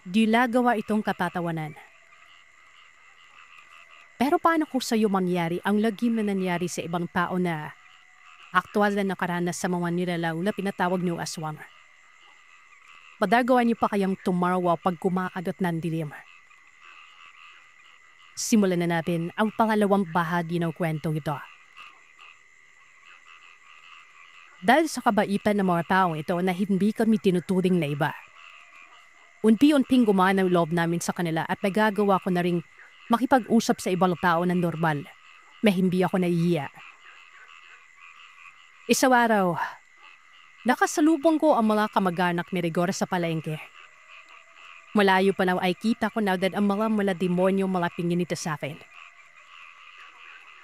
Dila gawa itong katatawanan. Pero paano kung sa'yo mangyari ang lagim na nangyari sa ibang tao na aktual na nakaranas sa mga nilalaw na pinatawag niyong aswang? Padagawa niyo pa kayang tumarwa pag kumakagat ng dilim? Simulan na natin ang pangalawang bahagi ng kwentong ito. Dahil sa kabaitan ng mga taong ito na hindi kami tinuturing na iba, unti-unting gumana ang loob namin sa kanila at nagagawa ko na ring makipag-usap sa ibang tao na normal na hindi ako nahihiya. Isang araw, nakasalubong ko ang mga kamag-anak ni Rigor sa palengke. Malayo pa lang ay kita ko na agad ang mga malademonyo mga tingin nito sa akin.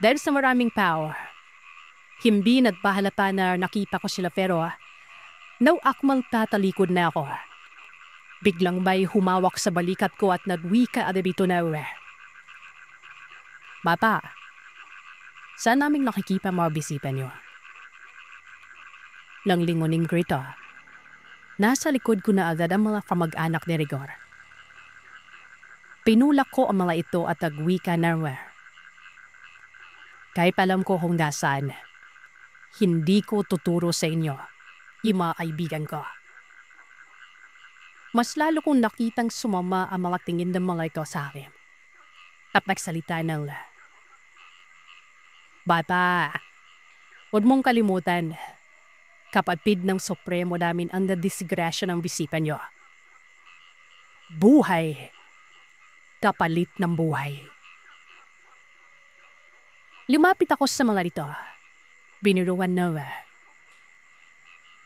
Dahil sa maraming tao, hindi nagpahalata na nakita ko sila pero nauakmal tatalikod na ako. Biglang may humawak sa balikat ko at nagwika at dito na Bata, saan naming nakikita mga bisita niyo? Lang linguning grito. Nasa likod ko na agad ang mga kamag-anak ni Rigor. Pinulak ko ang mga ito at nagwika na kahit alam ko kung nasaan, hindi ko tuturo sa inyo, yung mga kaibigan ko. Mas lalo kong nakitang sumama ang mga tingin ng mga ito sa akin. At nagsalita ng, Bata, huwag mong kalimutan, kapatid ng Supremo namin ang nadisgrasya ng bisita nyo. Buhay, kapalit ng buhay. Lumapit ako sa mga rito. Biniruan na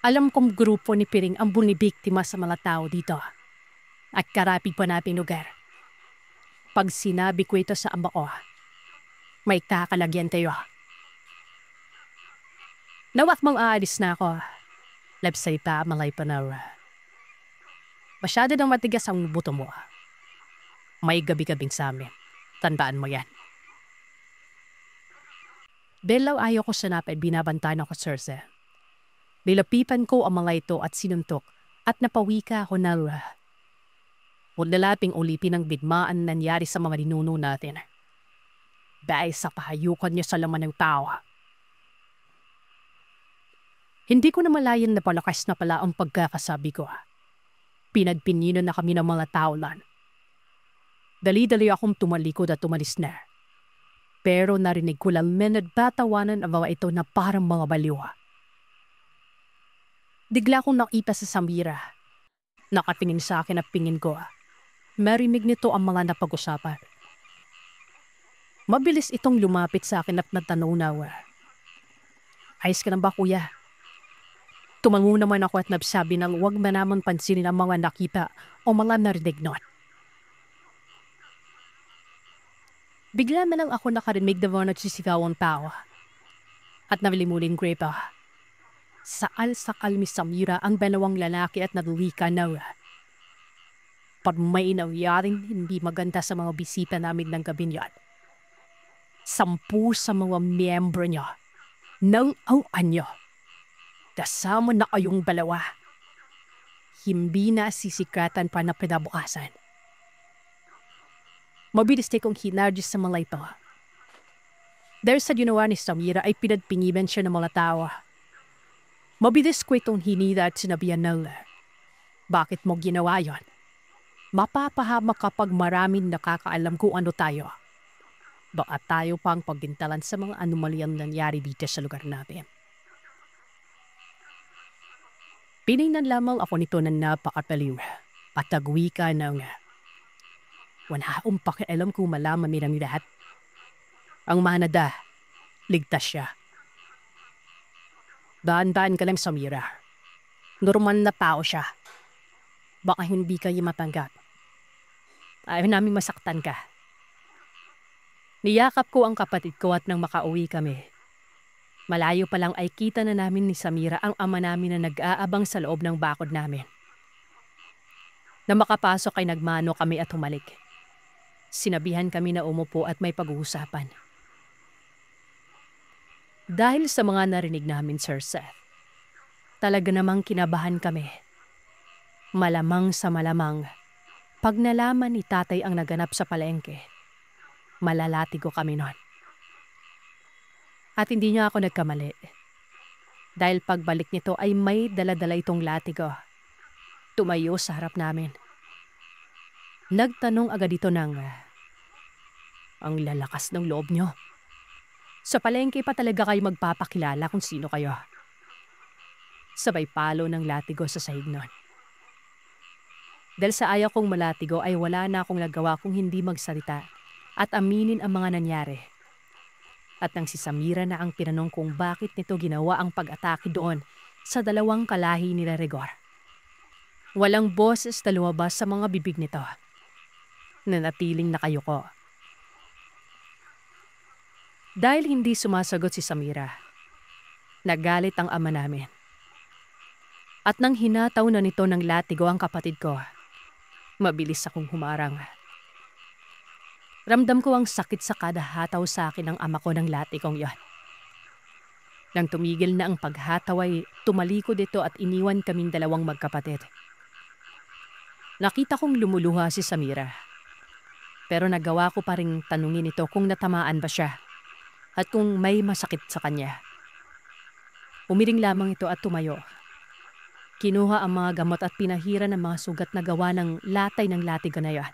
Alam kong grupo ni Piring ang bunibiktima sa mga tao dito. At karapid pa nating lugar. Pag sinabi ko ito sa ama ko, may kakalagyan tayo. Nawak mong aalis na ako. Labsay pa malay pa na Masyado nang matigas ang buto mo. May gabi-gabing sa amin. Tandaan mo yan. Delaw ayaw ko sa napay binabantayan ako, Circe. Nilapitan ko ang mga ito at sinuntok at napawika ako na huwag nalating ulipin ang digmaan na nangyari sa mga ninuno natin. Dahil sa pahayukan niya sa laman ng tao. Hindi ko na malayan na palakas na pala ang pagkakasabi ko. Pinagpininan na kami ng mga tao lan. Dali-dali akong tumalikod at tumalis na. Pero narinig ko lang na nagtatawanan ang mga ito na parang mga baliw. Digla kong nakita sa Samira. Nakatingin sa akin at pingin ko. Marinig nito ang mga napag-usapan. Mabilis itong lumapit sa akin at nagtanong na, ayos ka na ba, kuya? Tumango naman ako at nagsabi na huwag man naman pansinin ang mga nakita o mga narinig nun. Bigla na lang ako nakarinig na mga nagsisigaw ang tao. At nabilimuling Grepa. Saal-sakal ni Samira ang dalawang lalaki at naduwika na. Pag may nangyaring hindi maganda sa mga bisita namin ng gabi niyan, 10 sa mga miyembro niya ng niyo. Kasama na kayong dalawa. Hindi na sisikatan pa na pinabukasan. Mabilis na kong hinarjis sa mga ito. Dahil sa ginawa ni Samira ay pinagpingiban siya ng mga tao. Mabilis ko itong hinida at sinabihan ng, bakit mo ginawa yon? Mapapahamak kapag maraming nakakaalam kung ano tayo. Baka tayo pang pagbintalan sa mga anomalyang nangyari dito sa lugar natin. Piningnan lamang ako nito ng napakapaliw at nagwika ng wala akong pakialam kung malaman nilang lahat. Ang manada, ligtas siya. Daan-daan ka lang, Samira. Normal na tao siya. Baka hindi kayo matanggap. Ayaw namin masaktan ka. Niyakap ko ang kapatid ko at nang makauwi kami. Malayo pa lang ay kita na namin ni Samira ang ama namin na nag-aabang sa loob ng bakod namin. Na makapasok ay nagmano kami at humalik. Sinabihan kami na umupo at may pag-uusapan. Dahil sa mga narinig namin, Sir Seth, talaga namang kinabahan kami. Malamang sa malamang, pag nalaman ni tatay ang naganap sa palengke, malalatigo kami nun. At hindi niya ako nagkamali. Dahil pagbalik nito ay may dala-dala itong latigo. Tumayo sa harap namin. Nagtanong agad ito ng, ang lalakas ng loob niyo. Sa palengke pa talaga kayo magpapakilala kung sino kayo. Sabay palo ng latigo sa sahig nun. Dahil sa ayaw kong malatigo ay wala na akong nagawa kung hindi magsalita at aminin ang mga nangyari. At nang si Samira na ang pinanong kung bakit nito ginawa ang pag-atake doon sa dalawang kalahi nila Rigor. Walang boses na lumabas sa mga bibig nito. Nanatiling nakayuko. Dahil hindi sumasagot si Samira, nagalit ang ama namin. At nang hinataw na nito ng latigo ang kapatid ko, mabilis akong humarang. Ramdam ko ang sakit sa kada hataw sa akin ng ama ko ng latigong yon. Nang tumigil na ang paghataw ay tumalikod ito at iniwan kaming dalawang magkapatid. Nakita kong lumuluha si Samira. Pero nagawa ko pa ring tanungin ito kung natamaan ba siya at kung may masakit sa kanya. Umiring lamang ito at tumayo. Kinuha ang mga gamot at pinahira ng mga sugat na gawa ng latay ng latigo na yan.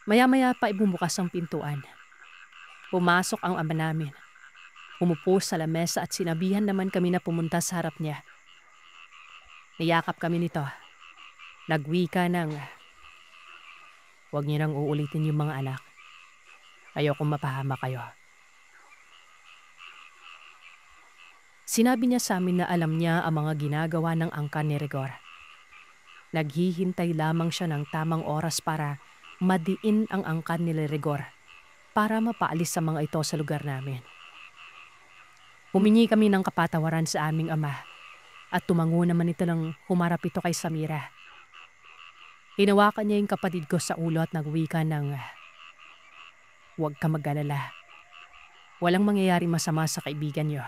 Maya-maya pa ibumukas ang pintuan. Pumasok ang ama namin. Umupo sa lamesa at sinabihan naman kami na pumunta sa harap niya. Niyakap kami nito. Nagwika ng, huwag niyo nang uulitin yung mga anak. Ayokong mapahama kayo. Sinabi niya sa amin na alam niya ang mga ginagawa ng angkan ni Rigor. Naghihintay lamang siya ng tamang oras para madiin ang angkan ni Rigor para mapaalis sa mga ito sa lugar namin. Humingi kami ng kapatawaran sa aming ama at tumango naman ito nang humarap ito kay Samira. Hinawakan niya yung kapatid ko sa ulo at nagwika ng, huwag ka mag-alala. Walang mangyayari masama sa kaibigan niyo.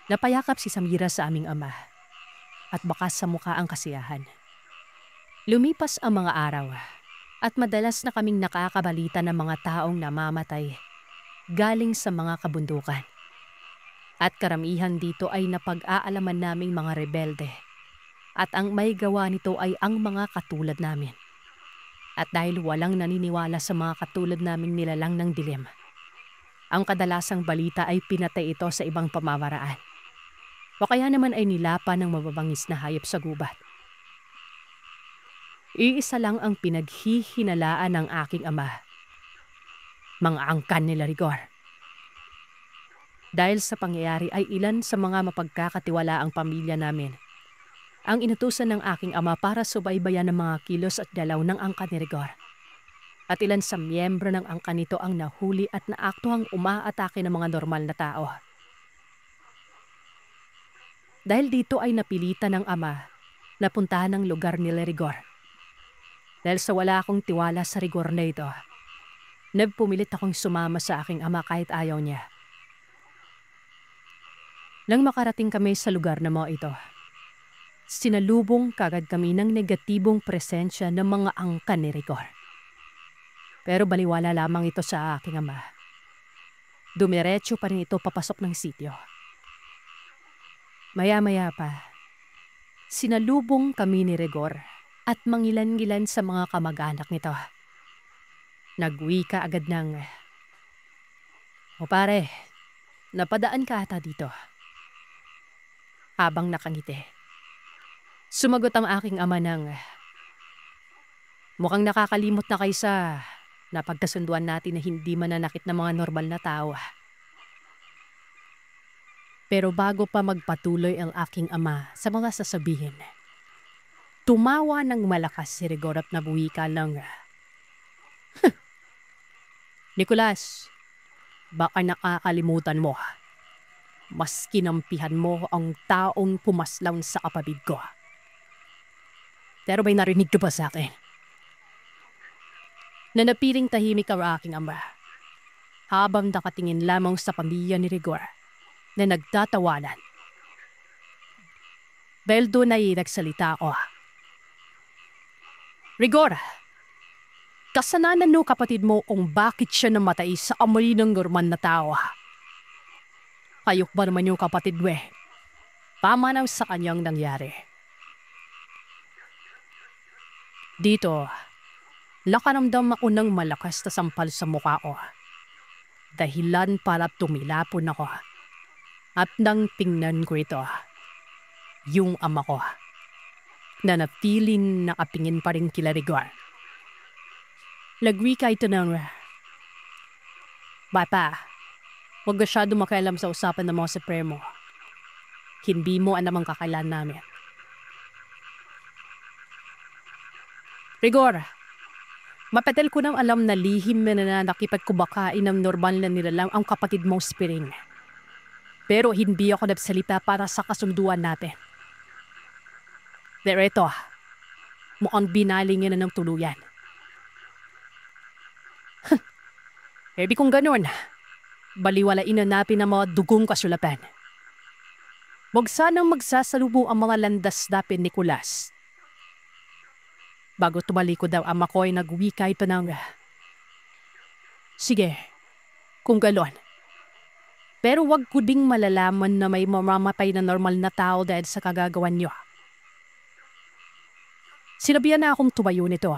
Napayakap si Samira sa aming ama at bakas sa mukha ang kasiyahan. Lumipas ang mga araw at madalas na kaming nakakabalita ng mga taong namamatay galing sa mga kabundukan. At karamihan dito ay napag-aalaman naming mga rebelde at ang may gawa nito ay ang mga katulad namin. At dahil walang naniniwala sa mga katulad naming nilalang ng dilim, ang kadalasang balita ay pinatay ito sa ibang pamamaraan. O kaya naman ay nilapa ng mababangis na hayop sa gubat. Iisa lang ang pinaghihinalaan ng aking ama. Mga angkan nila Rigor. Dahil sa pangyayari ay ilan sa mga mapagkakatiwala ang pamilya namin ang inutusan ng aking ama para subaybayan ng mga kilos at dalaw ng angkan ni Rigor. At ilan sa miyembro ng angkan nito ang nahuli at naaktuhang umaatake ng mga normal na tao. Dahil dito ay napilitan ng ama na puntahan ang lugar ni Rigor. Dahil sa wala akong tiwala sa Rigor na ito, nagpumilit akong sumama sa aking ama kahit ayaw niya. Nang makarating kami sa lugar na mga ito, sinalubong kagad kami ng negatibong presensya ng mga angkan ni Rigor. Pero baliwala lamang ito sa aking ama. Dumiretso pa rin ito papasok ng sitio. Maya-maya pa, sinalubong kami ni Rigor at mangilan-ngilan sa mga kamag-anak nito. Nagwika agad ng, "O pare, napadaan ka ata dito." Habang nakangiti, sumagot ang aking ama ng, "Mukhang nakakalimot na kayo sa napagkasunduan natin na hindi mananakit ng mga normal na tao." Pero bago pa magpatuloy ang aking ama sa mga sasabihin, tumawa ng malakas si Rigor at nabuwika ng, "Nicolas, baka nakakalimutan mo. Mas kinampihan mo ang taong pumaslaw sa kapatid ko. Pero may narinig ka ba sa akin?" Nanatiling tahimik ang aking ama, habang nakatingin lamang sa pamilya ni Rigor na nagtatawanan. Dahil doon ay nagsalita ako. "Rigor, kasalanan no kapatid mo kung bakit siya namatay sa amoy ng normal na tao. Kayok ba naman yung kapatid mo eh? Tama na sa kanyang nangyari." Dito, nakaramdam ako ng malakas na sampal sa mukha ko. Dahilan para tumilapon ako. At nang tingnan ko ito, yung ama ko, na napiling nakapingin pa rin kila Rigor. Nagwika ito ng, "Bata, huwag masyado makialam sa usapan ng mga supremo. Hindi mo anamang kakailan namin." "Rigor, mapatal ko nang alam na lihim na nakipagkubakain ng normal na nilalang ang kapatid mong Spiring. Pero hindi ako nagsalita para sa kasunduan natin. Pero ito, mukhang binalingin na ng tuluyan." "Ebi kung ganun, baliwalain na natin ang mga dugong kasulapan. Huwag sanang magsasalubong ang mga landas dapin, Nicolas." Bago tumalikod daw ama ko ay nagwika ito ng, "Sige, kung galon. Pero wag ko ding malalaman na may mamamatay na normal na tao dahil sa kagagawan niyo." Sinabihan na akong tumayo nito.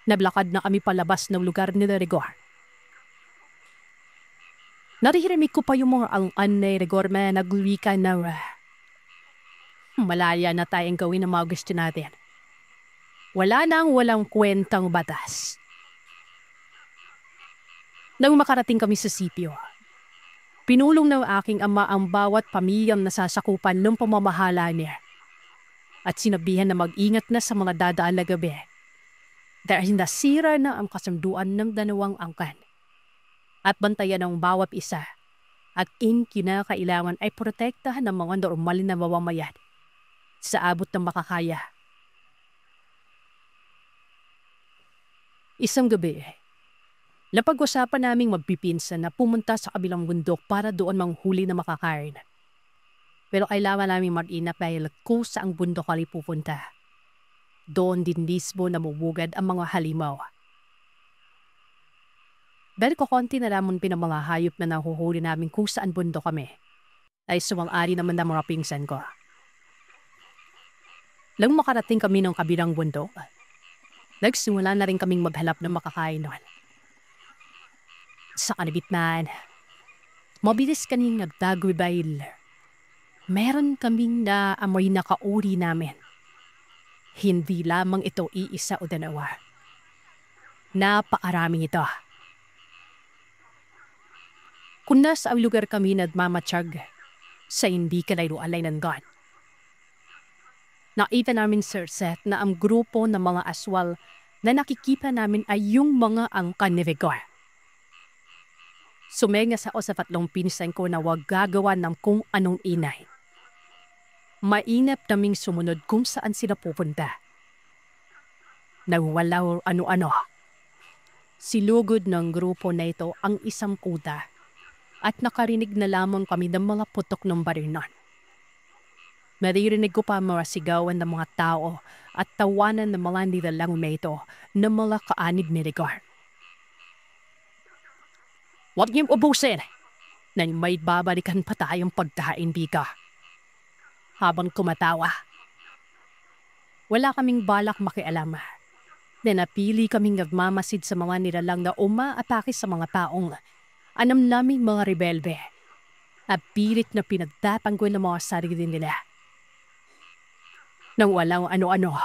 Naglakad na kami palabas ng lugar ni Rigor. Naririnig ko pa yung mga ang ni Rigor na nagwika na, "Malaya na tayong gawin ang mga gusto natin. Wala nang walang kwentang batas." Nang makarating kami sa sitio, pinulong ng aking ama ang bawat pamilyang nasasakupan ng pamamahala niya at sinabihan na mag-ingat na sa mga dadaan na gabi dahil nasira na ang kasunduan ng dalawang angkan at bantayan ng bawat isa at kinakailangan ay protektahan ng mga normal na mamamayan sa abot ng makakaya. Isang gabi, napag-usapan naming magpipinsan na pumunta sa kabilang bundok para doon manghuli na makakain. Pero kailangan namin mag-inap dahil kung saang bundok kami pupunta, doon din mismo namumugad ang mga halimaw. Dahil kukonti na lamang ng mga hayop na nahuhuli namin kung saan bundok kami, ay sumang-ari naman ng mga pinsan ko. Nang makarating kami ng kabilang bundok, nagsimula na rin kaming maghanap ng makakain noon. Sa kanibitnan, mabilis kaming nagtagoy dahil meron kaming naamoy na kauri namin. Hindi lamang ito iisa o dalawa. Napakaraming ito. Kung nasa lugar kami nagmamatsyag sa hindi kalayruan ng God, nakita namin, Sir Seth, na ang grupo ng mga aswal na nakikita namin ay yung mga angkan ni Rigor. Sumengas ako sa tatlong pinsan ko na wag gagawa ng kung anong inay. Mainap naming sumunod kung saan sila pupunta. Nagwalaw ano-ano. Silugod ng grupo na ito ang isang kuta at nakarinig na lamang kami ng mga putok ng barilan. Naririnig ko pa mga sigawan ng mga tao at tawanan ng mga nilalang na ito na mga kaanib ni Rigor. "Huwag niyong ubusin! Na may babalikan pa tayong pagkain, Bika." Habang kumatawa, Wala kaming balak makialam. Napili kaming nagmamasid sa mga nilalang na umaatake sa mga taong anam naming mga rebelde. At pilit na pinagtatanggol ng mga sarili nila. Nang walang ano-ano,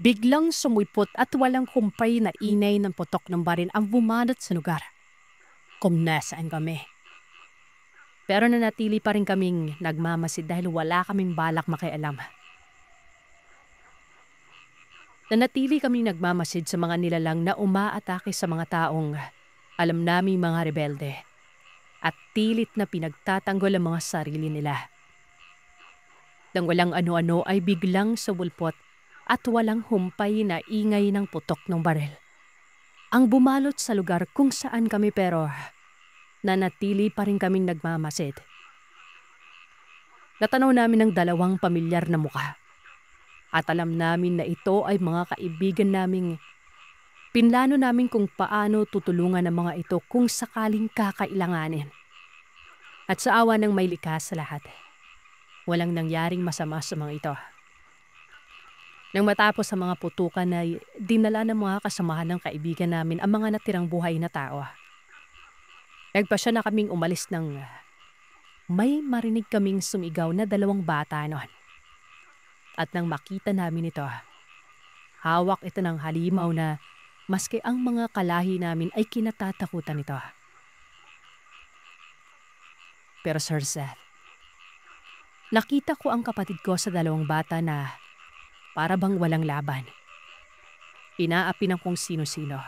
biglang sumulpot at walang kumpay na inay ng putok ng baril ang bumanat sa lugar. Kung nasaan kami. Pero nanatili pa rin kaming nagmamasid dahil wala kaming balak makialam. Nanatili kaming nagmamasid sa mga nilalang na umaatake sa mga taong alam naming mga rebelde at tilit na pinagtatanggol ang mga sarili nila. Nang walang ano-ano ay biglang sumulpot at walang humpay na ingay ng putok ng baril. Ang bumalot sa lugar kung saan kami pero nanatili pa rin kaming nagmamasid. Natanaw namin ang dalawang pamilyar na mukha. At alam namin na ito ay mga kaibigan naming pinlano namin kung paano tutulungan ang mga ito kung sakaling kakailanganin. At sa awa ng may likas sa lahat, walang nangyaring masama sa mga ito. Nang matapos ang mga putukan ay dinala ng mga kasamahan ng kaibigan namin ang mga natirang buhay na tao. Nagpasya na kaming umalis ng may marinig kaming sumigaw na 2 bata noon. At nang makita namin ito, hawak ito ng halimaw na maski ang mga kalahi namin ay kinatatakutan ito. Pero Sir Seth, nakita ko ang kapatid ko sa 2 bata na para bang walang laban. Inaapi ng kung sino-sino.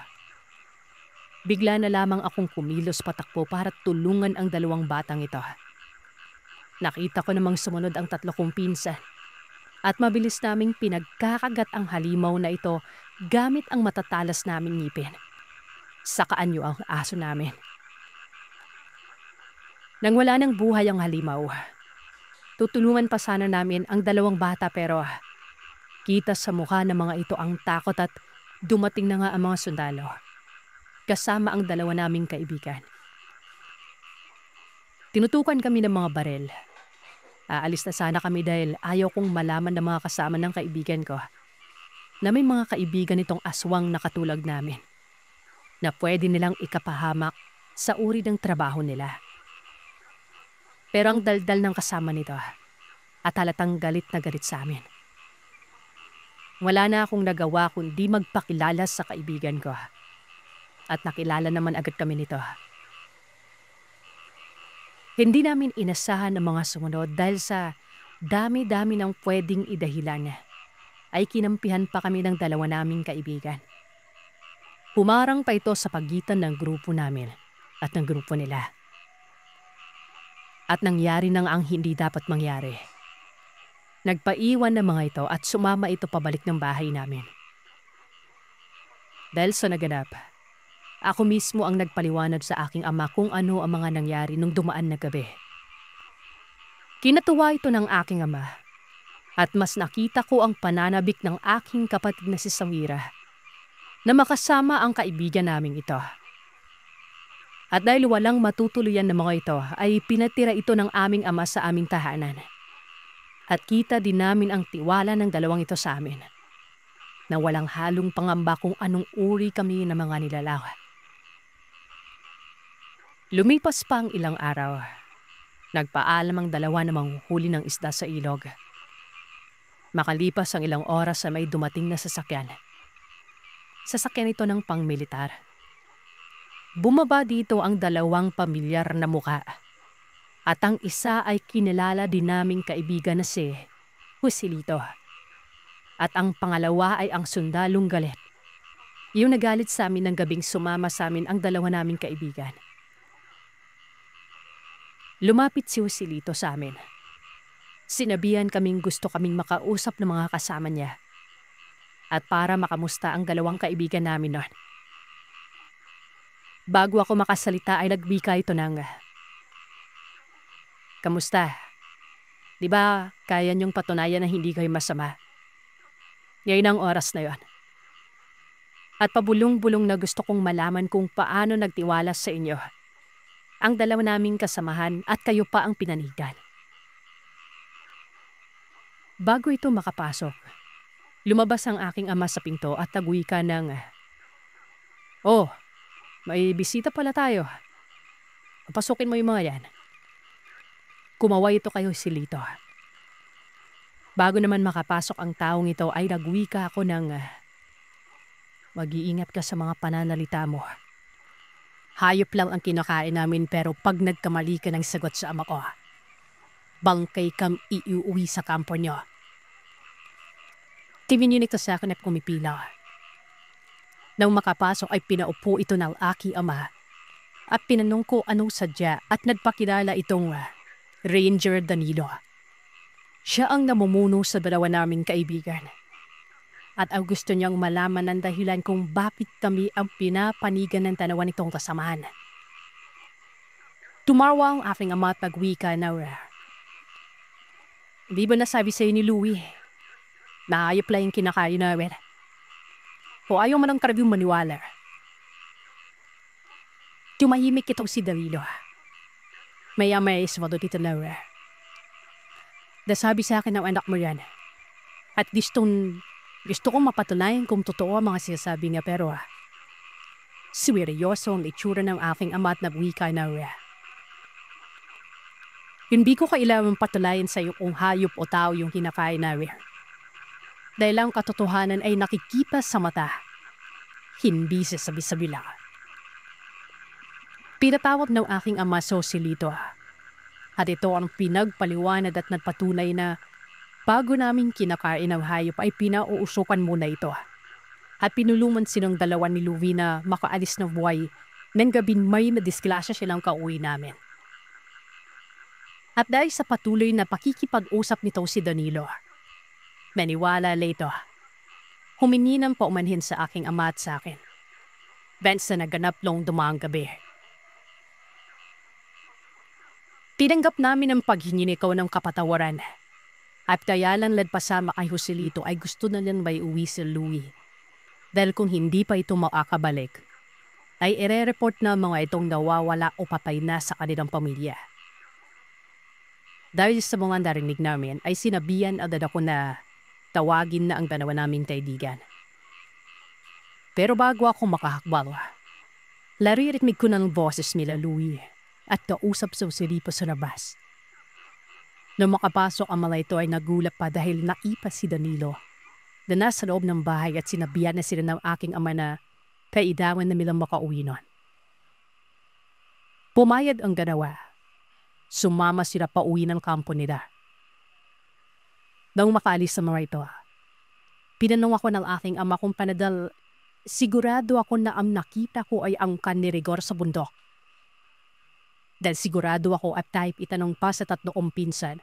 Bigla na lamang akong kumilos patakbo para tulungan ang 2 batang ito. Nakita ko namang sumunod ang 3 kong pinsan. At mabilis naming pinagkakagat ang halimaw na ito gamit ang matatalas naming ngipin. Sakaan niyo ang aso namin. Nang wala ng buhay ang halimaw, tutulungan pa sana namin ang 2 bata pero kita sa mukha ng mga ito ang takot at dumating na nga ang mga sundalo. Kasama ang 2 naming kaibigan. Tinutukan kami ng mga barel. Aalis na sana kami dahil ayaw kong malaman ng mga kasama ng kaibigan ko na may mga kaibigan itong aswang na katulad namin na pwede nilang ikapahamak sa uri ng trabaho nila. Pero ang daldal ng kasama nito at halatang galit na galit sa amin. Wala na akong nagawa kundi magpakilala sa kaibigan ko at nakilala naman agad kami nito. Hindi namin inasahan ang mga sumunod dahil sa dami-dami ng pwedeng idahilan ay kinampihan pa kami ng 2 naming kaibigan. Pumarang pa ito sa pagitan ng grupo namin at ng grupo nila. At nangyari nang ang hindi dapat mangyari. Nagpaiwan ng mga ito at sumama ito pabalik ng bahay namin. Dahil sa naganap, ako mismo ang nagpaliwanag sa aking ama kung ano ang mga nangyari nung dumaan na gabi. Kinatuwa ito ng aking ama at mas nakita ko ang pananabik ng aking kapatid na si Samira na makasama ang kaibigan naming ito. At dahil walang matutuluyan ng mga ito ay pinatira ito ng aming ama sa aming tahanan. At kita din namin ang tiwala ng 2 ito sa amin na walang halong pangamba kung anong uri kami ng mga nilalang. Lumipas pa ang ilang araw. Nagpaalam ang 2 na manghuhuli ng isda sa ilog. Makalipas ang ilang oras ay may dumating na sasakyan. Sasakyan ito ng pangmilitar. Bumaba dito ang 2 pamilyar na mukha. At ang isa ay kinilala din naming kaibigan na si Joselito. At ang pangalawa ay ang sundalong galit. Yung nagalit sa amin ng gabing sumama sa amin ang 2 naming kaibigan. Lumapit si Joselito sa amin. Sinabihan kaming gusto kaming makausap ng mga kasama niya. At para makamusta ang 2 kaibigan namin noon. Bago ako makasalita ay nagbika ito ng, "Kamusta? Di ba kaya niyong patunayan na hindi kayo masama? Ngayon ang oras na yon. At pabulong-bulong na gusto kong malaman kung paano nagtiwala sa inyo ang 2 naming kasamahan at kayo pa ang pinanigan." Bago ito makapasok, Lumabas ang aking ama sa pinto at nagwika ng, "Oh, may bisita pala tayo. Pasukin mo yung mga yan." Kumaway ito kayo si Lito. Bago naman makapasok ang taong ito ay nagwika ako ng, "Mag-iingat ka sa mga pananalita mo. Hayop lang ang kinakain namin pero pag nagkamali ka ng sagot sa ama ko, bangkay kam iuwi sa kampo nyo." Tingin ito sa akin at kumipilaw. Nang makapasok ay pinaupo ito ng aking ama at pinanong ko anong sadya at nagpakilala itong Ranger Danilo. Siya ang namumuno sa dalawa naming kaibigan. At ang gusto niyang malaman ng dahilan kung bakit kami ang pinapanigan ng tanawan nitong kasamahan. Tumarwa ang aking ama at nagwika na, "Di ba nasabi sa'yo ni Louie na hayop lang yung kinakain namin? O ayaw man ang karabyong maniwala?" Tumahimik itong si Danilo. Maya-maya iswado dito na, "Nasabi sa akin ng anak mo yan. At gusto kong mapatunayan kung totoo ang mga sinasabi niya pero seryoso ang itsura ng aking ama at nagwika na, hindi ko kailangan patulayan sa iyo kung hayop o tao yung kinakain namin. Dahil ang katotohanan ay nakikita sa mata, hindi sa sabi-sabi lang." Pinatawag ng aking ama si Lito. At ito ang pinagpaliwanag at nagpatunay na bago namin kinakain ang hayop ay pinauusukan muna ito. At pinulungan silang dalawa ni Louie na makaalis ng buhay nang gabing may nadisgrasya silang kauwi namin. At dahil sa patuloy na pakikipag-usap nito si Danilo, maniwala Lito, humingi ng paumanhin sa aking ama at sa akin. Benz na naganap long dumaang gabi. Tinanggap namin ang paghingi nikaw ng kapatawaran. At kaya lang ladpasama kay Joselito ay gusto na lang may uwi si Louie. Dahil kung hindi pa ito makakabalik, ay ire-report na mga itong nawawala o patay na sa kanilang pamilya. Dahil sa mga narinig namin ay sinabihan agad ako na tawagin na ang dalawa naming kaibigan. Pero bago ako makahakbal, naririnig ko ng boses nila Louie at kausap sa Joselito sa labas. Nang makapasok ang mga ito ay nagulat pa dahil naipa si Danilo na nasa loob ng bahay at sinabihan na sila ng aking ama na kailangan na nilang makauwi nun. Pumayag ang dalawa. Sumama sila pa uwi ng kampo nila. Nang makaalis sa mga ito, pinanong ako ng aking ama kung panadal sigurado ako na ang nakita ko ay angkan ni Rigor sa bundok. Dahil sigurado ako at type itanong pa sa tatlong pinsan,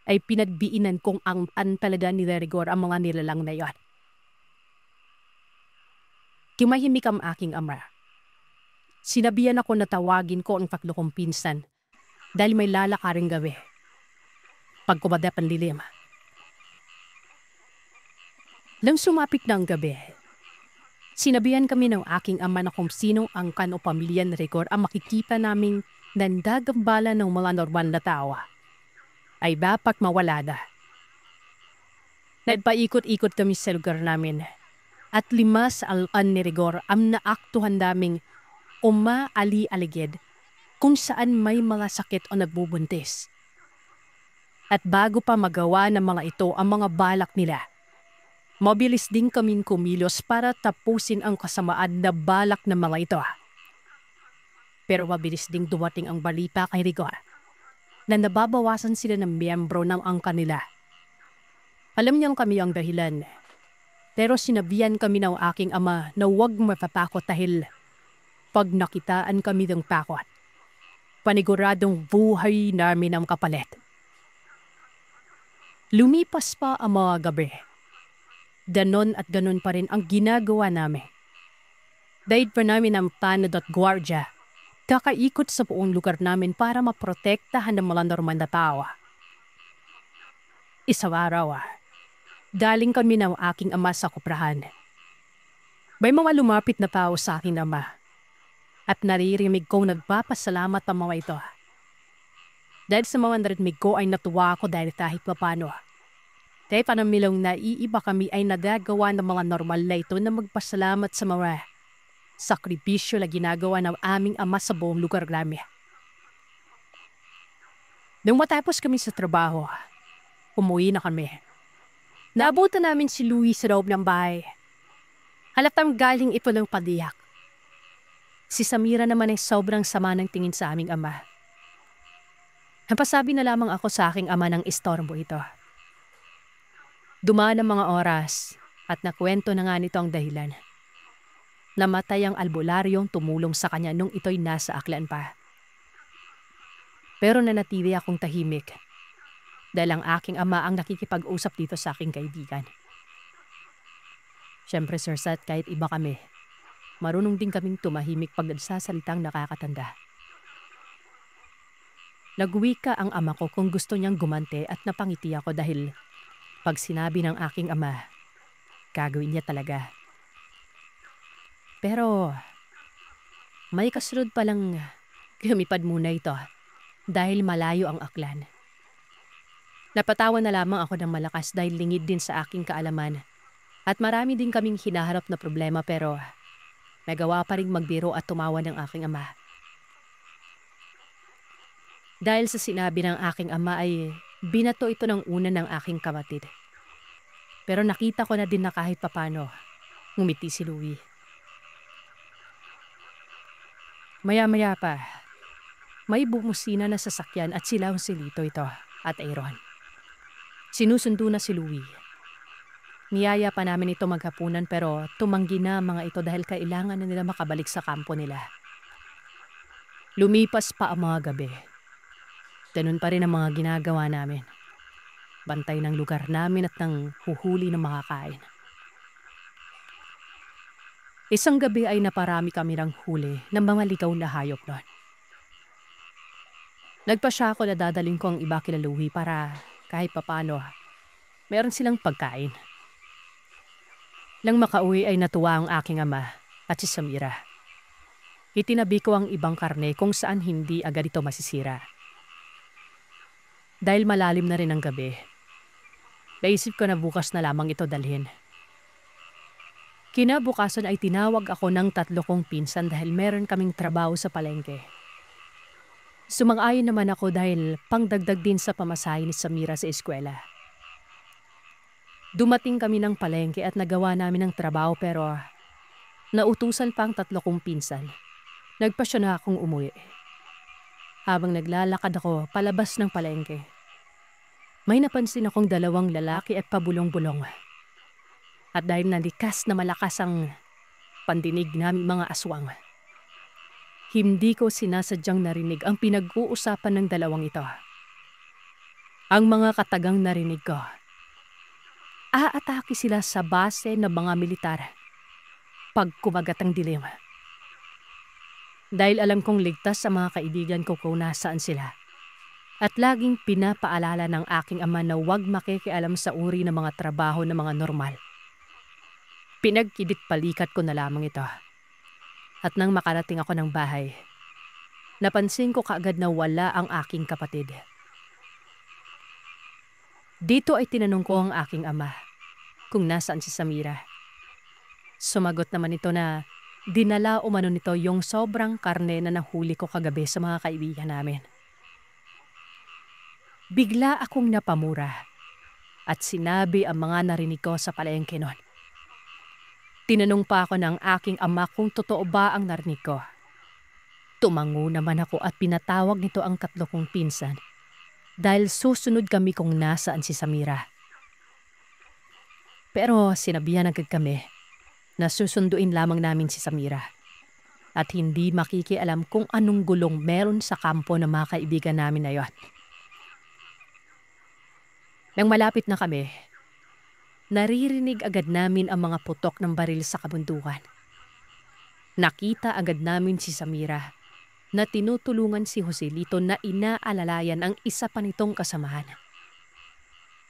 ay pinagbiinan kong ang talaga ni Rigor ang mga nilalang na yon. Kimahimik ang aking ama. Sinabihan ako na tawagin ko ang tatlo kong pinsan dahil may lalakaring gabi. Pag kumadap ang lilim. Nang sumapit na ang gabi, sinabihan kami ng aking ama na kung sinong angkan o pamilya ni Rigor ang makikita naming nandagambala ng mga normal na tao ay dapat mawala na. Nagpaikot-ikot kami sa lugar namin at 5 sa alan ni Rigor ang naaktuhan naming umaali-aligid kung saan may mga sakit o nagbubuntis. At bago pa magawa ng mga ito ang mga balak nila, mabilis din kaming kumilos para tapusin ang kasamaan na balak ng mga ito. Pero mabilis ding dumating ang balita kay Rigor na nababawasan sila ng miyembro ng angkan nila. Alam niyang kami ang dahilan, pero sinabihan kami ng aking ama na huwag matatakot dahil pag nakitaan kami ng takot, paniguradong buhay namin ang kapalit. Lumipas pa ang mga gabi. Ganon at ganon pa rin ang ginagawa namin. Dahil pa namin ang tanod at gwardya, kakaikot sa buong lugar namin para maprotektahan ng mga normal na tao. Isang araw, daling kami ng aking ama sa kuprahan. May mga lumapit na tao sa aking ama at naririnig kong nagpapasalamat ang mga ito. Dahil sa mga narinig ko ay natuwa ako dahil kahit papano. Kaya panamilong na iiba kami ay nagagawa ng mga normal na ito na magpasalamat sa mga sakripisyo na ginagawa ng aming ama sa buong lugar namin. Nung matapos kami sa trabaho, umuwi na kami. Naabutan namin si Louie sa loob ng bahay. Halatang galing ito ng padiyak. Si Samira naman ay sobrang sama ng tingin sa aming ama. Napasabi na lamang ako sa aking ama ng istorbo ito. Dumaan ang mga oras at nakwento na nga nito ang dahilan. Namatay ang albularyong tumulong sa kanya nung ito'y nasa aklan pa. Pero nanatili akong tahimik dahil ang aking ama ang nakikipag-usap dito sa aking kaibigan. Siyempre Sir Sat, kahit iba kami, marunong din kaming tumahimik pag nagsasalitang nakakatanda. Nagwika ang ama ko kung gusto niyang gumante at napangiti ako dahil pag sinabi ng aking ama, gagawin niya talaga. Pero may kasunod palang lumipad muna ito dahil malayo ang aklan. Napatawa na lamang ako ng malakas dahil lingid din sa aking kaalaman at marami din kaming hinaharap na problema pero nagawa pa rin magbiro at tumawa ng aking ama. Dahil sa sinabi ng aking ama ay binato ito ng una ng aking kapatid. Pero nakita ko na din na kahit papano, ngumiti si Louie. Maya-maya pa, may bumusina na sasakyan at silaw si Lito ito at Aaron. Sinusundo na si Louie. Niyaya pa namin ito maghapunan pero tumanggi na mga ito dahil kailangan na nila makabalik sa kampo nila. Lumipas pa ang mga gabi. Ganun pa rin ang mga ginagawa namin. Bantay ng lugar namin at ng huhuli ng makakain. Isang gabi ay naparami kami ng huli ng mga ligaw na hayop noon. Nagpasya ako na dadaling ko ang iba kila Louie para kahit papano meron silang pagkain. Nang makauwi ay natuwa ang aking ama at si Samira. Itinabi ko ang ibang karne kung saan hindi agad ito masisira. Dahil malalim na rin ang gabi, naisip ko na bukas na lamang ito dalhin. Kinabukasan ay tinawag ako ng 3 kong pinsan dahil meron kaming trabaho sa palengke. Sumang-ayon naman ako dahil pangdagdag din sa pamasahe ni Samira sa eskwela. Dumating kami ng palengke at nagawa namin ang trabaho pero nautusan pa ang 3 kong pinsan. Nagpasya na akong umuwi. Habang naglalakad ako palabas ng palengke, may napansin akong 2 lalaki at pabulong-bulong. At dahil nalikas na malakas ang pandinig namin mga aswang, hindi ko sinasadyang narinig ang pinag-uusapan ng 2 ito. Ang mga katagang narinig ko, aatake sila sa base ng mga militar pag kumagat ang dilim. Dahil alam kong ligtas sa mga kaibigan ko kung nasaan sila. At laging pinapaalala ng aking ama na huwag makikialam sa uri ng mga trabaho ng mga normal. Pinagkidit-palikat ko na lamang ito. At nang makarating ako ng bahay, napansin ko kaagad na wala ang aking kapatid. Dito ay tinanong ko ang aking ama kung nasaan si Samira. Sumagot naman ito na dinala umano nito yung sobrang karne na nahuli ko kagabi sa mga kaibigan namin. Bigla akong napamura at sinabi ang mga narinig ko sa palengke noon. Tinanong pa ako ng aking ama kung totoo ba ang narinig ko. Tumango naman ako at pinatawag nito ang 3 kong pinsan dahil susunod kami kung nasaan si Samira. Pero sinabihan agad kami na susunduin lamang namin si Samira at hindi makikialam kung anong gulong meron sa kampo ng mga kaibigan namin na yon. Nang malapit na kami, naririnig agad namin ang mga putok ng baril sa kabundukan. Nakita agad namin si Samira na tinutulungan si Joselito na inaalalayan ang isa pa nitong kasamahan.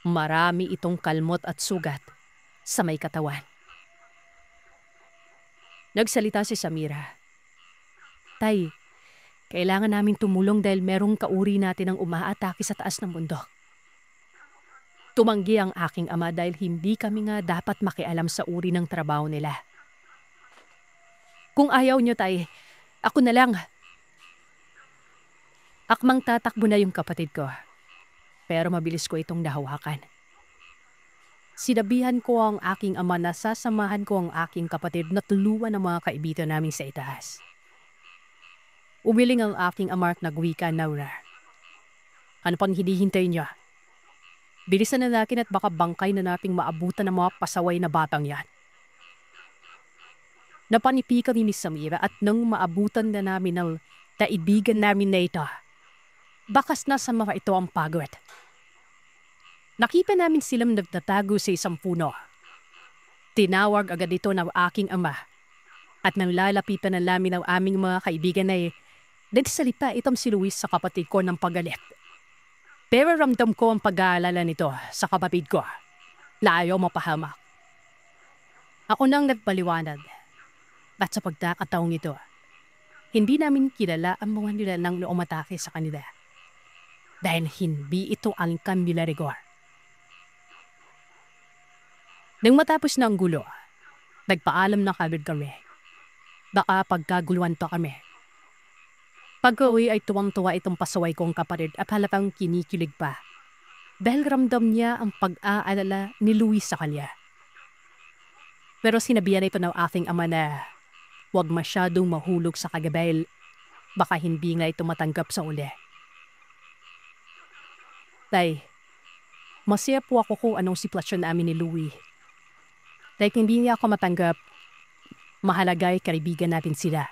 Marami itong kalmot at sugat sa may katawan. Nagsalita si Samira. Tay, kailangan namin tumulong dahil merong kauri natin ang umaatake sa taas ng bundok. Tumanggi ang aking ama dahil hindi kami nga dapat makialam sa uri ng trabaho nila. Kung ayaw nyo tay, ako na lang. Akmang tatakbo na yung kapatid ko. Pero mabilis ko itong nahawakan. Sinabihan ko ang aking ama na sasamahan ko ang aking kapatid na tuluan ng mga kaibigan namin sa itaas. Umiling ang aking ama at nagwika na ura. Ano pang hinihintay niya? Bilisan na natin at baka bangkay na nating maabutan ng mga pasaway na batang yan. Napanipikan ni Samira at nang maabutan na namin ng kaibigan namin na ito, bakas na sa mga ito ang pagod. Nakita namin silang nagtatago sa isang puno. Tinawag agad ito ng aking ama at nang lalapitan na namin ng aming mga kaibigan ay nagsalita itong si Luis sa kapatid ko ng pagalit. Pero ramdam ko ang pag-aalala nito sa kapatid ko na ayaw mapahamak. Ako nang nagpaliwanag at sa pagkakataong ito, hindi namin kilala ang mga nila nang umatake sa kanila dahil hindi ito ang kanila rigor. Nang matapos na ang gulo, nagpaalam na kagad kami. Baka pagkaguluhan pa kami. Pag-uwi ay tuwang-tuwa itong pasaway kong kapatid at halatang kinikilig pa dahil ramdam niya ang pag-aalala ni Luis sa kanya. Pero sinabihan ito ng aking ama na huwag masyadong mahulog sa kagabi, baka hindi nga ito matanggap sa uli. Tay, masaya po ako kung anong sitwasyon namin ni Louie. Dahil hindi niya ako matanggap, mahalagay kaibigan natin sila.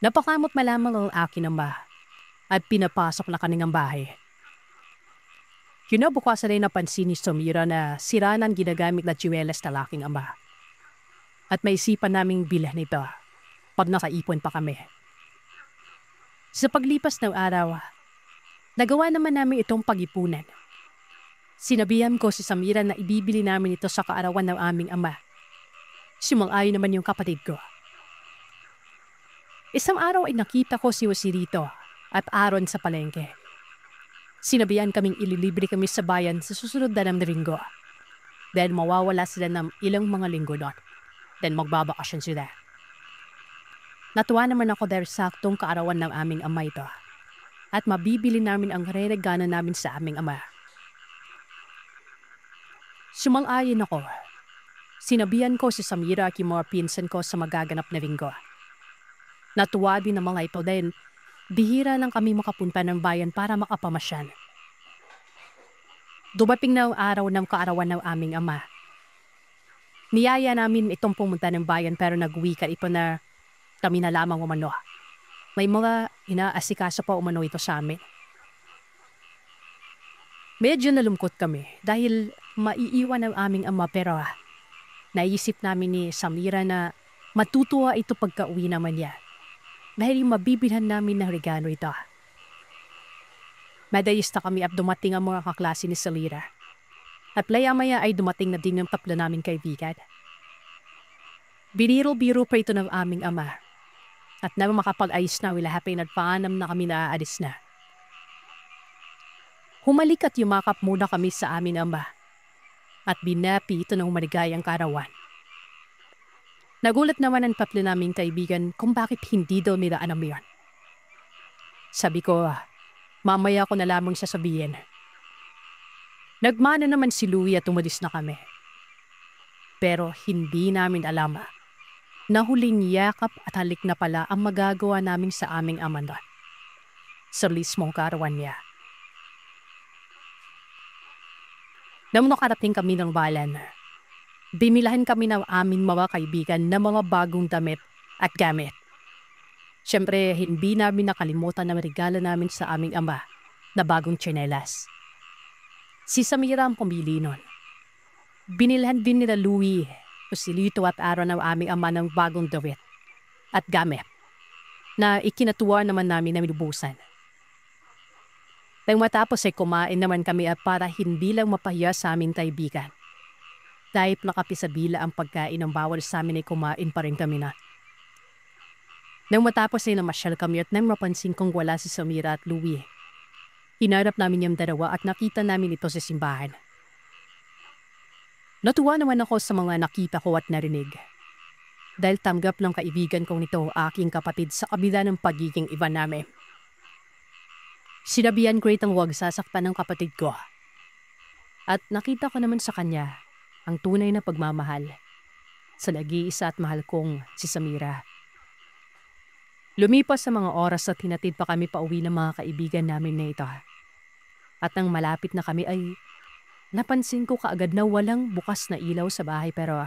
Napakamot malamang ang akin ama at pinapasok na kanilang bahay. Kinabukasan ay napansin ni Samira na sira ng ginagamit na tsiwelas ng aking ama. At may isipan naming bilhan ito pag nakaipon pa kami. Sa paglipas ng araw, nagawa naman namin itong pag-ipunan. Sinabihan ko si Samira na ibibili namin ito sa kaarawan ng aming ama. Sumang-ayon naman yung kapatid ko. Isang araw ay nakita ko si Josirito at Aaron sa palengke. Sinabihan kaming ililibre kami sa bayan sa susunod na linggo dahil mawawala sila ng ilang mga linggo doon. Then magbabakasyon sila. Natuwa naman ako dahil saktong kaarawan ng aming ama ito at mabibili namin ang re-regalo namin sa aming ama. Sumang-ayon ako. Sinabihan ko si Samira at yung mga pinsan ko sa magaganap na linggo. Natuwa din ang mga ito dahil bihira lang kami makapunta ng bayan para makapamasyan. Dumating na ang araw ng kaarawan ng aming ama. Niyaya namin itong pumunta ng bayan pero nag-weekend ito na kami na lamang umano. May mga inaasikaso pa umano ito sa amin. Medyo nalungkot kami dahil maiiwan ang aming ama pero naisip namin ni Samira na matutuwa ito pagka-uwi naman niya dahil mabibilhan namin ng regalo ito. Madayis na kami at dumating ang mga kaklase ni Samira. At maya ay dumating na din ang tatlo naming kaibigan. Biniro-biro pa ito ng aming ama. At nang makapag-ayos na wilahapin at paanam na kami naaalis na. Humalik at yumakap muna kami sa amin ama. At binapi ito ng maligayang karawan. Nagulat naman ang tatlo naming kaibigan kung bakit hindi daw nila alam yan. Sabi ko, mamaya ko na lamang sasabihin. Nagmana naman si Louie at umalis na kami. Pero hindi namin alam na huling yakap at halik na pala ang magagawa namin sa aming ama doon. Sa mismong karawan niya. Nang nakarating kami ng balan, bimilahan kami ng aming mga kaibigan na mga bagong damit at gamit. Siyempre, hindi namin nakalimutan na regalo namin sa aming ama na bagong tsinelas. Si Samira ang pumili nun. Binilhan din nila Louie, Josirito at Aaron ng aming ama ng bagong damit at gamit na ikinatuwa naman namin na minubusan. Nang matapos ay kumain naman kami at para hindi lang mapahiya sa aming kaibigan. Dahil nakapisabila ang pagkain ng bawal sa amin ay kumain pa rin kami na. Nang matapos ay namasyal kami at nang mapansin kong wala si Samira at Louie. Hinarap namin yung dalawa at nakita namin ito sa simbahan. Natuwa naman ako sa mga nakita ko at narinig. Dahil tanggap ng kaibigan kong nito aking kapatid sa kabila ng pagiging iba namin. Sinabihan ko itong huwag sasaktan ng kapatid ko. At nakita ko naman sa kanya ang tunay na pagmamahal sa nag-iisa at mahal kong si Samira. Lumipas sa mga oras at hinatid pa kami pauwi ng mga kaibigan namin na ito. At nang malapit na kami ay napansin ko kaagad na walang bukas na ilaw sa bahay pero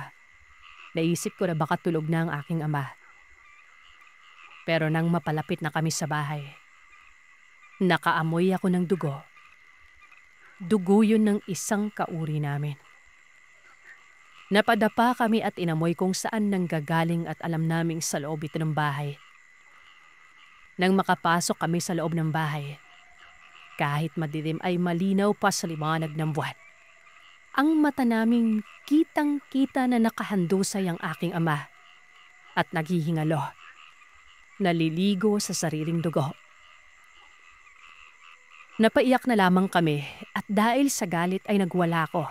naisip ko na baka tulog na ang aking ama. Pero nang mapalapit na kami sa bahay, nakaamoy ako ng dugo. Dugo yun ng isang kauri namin. Napadapa kami at inamoy kung saan nanggagaling at alam naming sa loob ito ng bahay. Nang makapasok kami sa loob ng bahay, kahit madilim ay malinaw pa sa liwanag ng buwan. Ang mata naming kitang-kita na nakahandusay ang aking ama at naghihingalo. Naliligo sa sariling dugo. Napaiyak na lamang kami at dahil sa galit ay nagwala ko.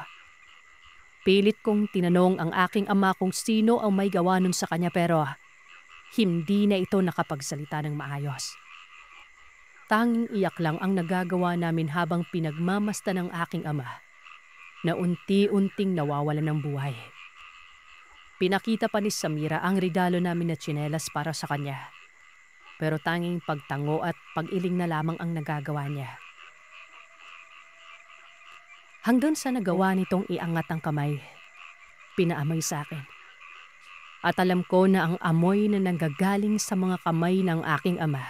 Pilit kong tinanong ang aking ama kung sino ang may gawa nun sa kanya pero hindi na ito nakapagsalita ng maayos. Tanging iyak lang ang nagagawa namin habang pinagmamasta ng aking ama na unti-unting nawawalan ng buhay. Pinakita pa ni Samira ang regalo namin na tsinelas para sa kanya. Pero tanging pagtango at pag-iling na lamang ang nagagawa niya. Hanggang sa nagawa nitong iangat ang kamay, pinaamoy sa akin. At alam ko na ang amoy na nanggagaling sa mga kamay ng aking ama,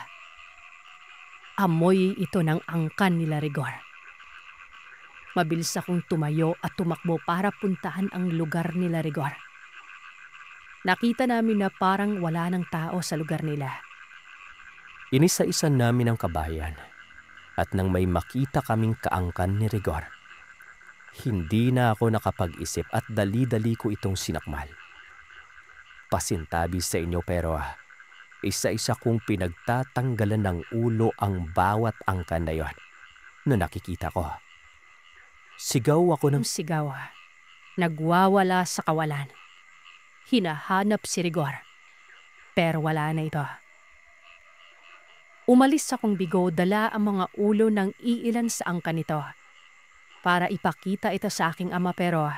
amoy ito ng angkan nila Rigor. Mabilis akong tumayo at tumakbo para puntahan ang lugar nila Rigor. Nakita namin na parang wala ng tao sa lugar nila. Inisa-isa namin ang kabayan at nang may makita kaming kaangkan ni Rigor, hindi na ako nakapag-isip at dali-dali ko itong sinakmal. Pasintabi sa inyo pero isa-isa kong pinagtatanggalan ng ulo ang bawat angkan na yon na nakikita ko. Sigaw ako ng sigaw. Nagwawala sa kawalan. Hinahanap si Rigor. Pero wala na ito. Umalis akong bigo, dala ang mga ulo ng iilan sa angkan nito para ipakita ito sa aking ama pero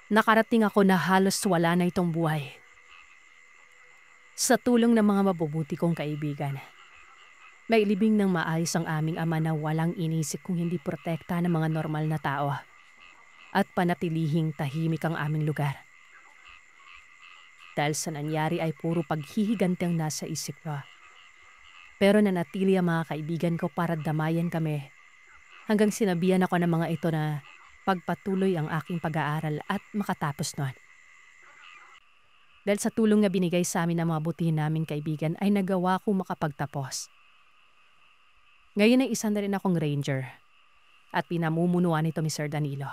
nakarating ako na halos wala na itong buhay. Sa tulong ng mga mabubuti kong kaibigan, may libing ng maayos ang aming ama na walang inisip kung hindi protekta ng mga normal na tao at panatilihing tahimik ang aming lugar. Dahil sa nangyari ay puro paghihiganti ang nasa isip ko. Pero nanatili ang mga kaibigan ko para damayan kami hanggang sinabihan ako ng mga ito na pagpatuloy ang aking pag-aaral at makatapos nun. Dahil sa tulong na binigay sa amin ng mga butihin naming kaibigan ay nagawa kong makapagtapos. Ngayon ay isa na rin akong ranger at pinamumunuan nito ni Sir Danilo.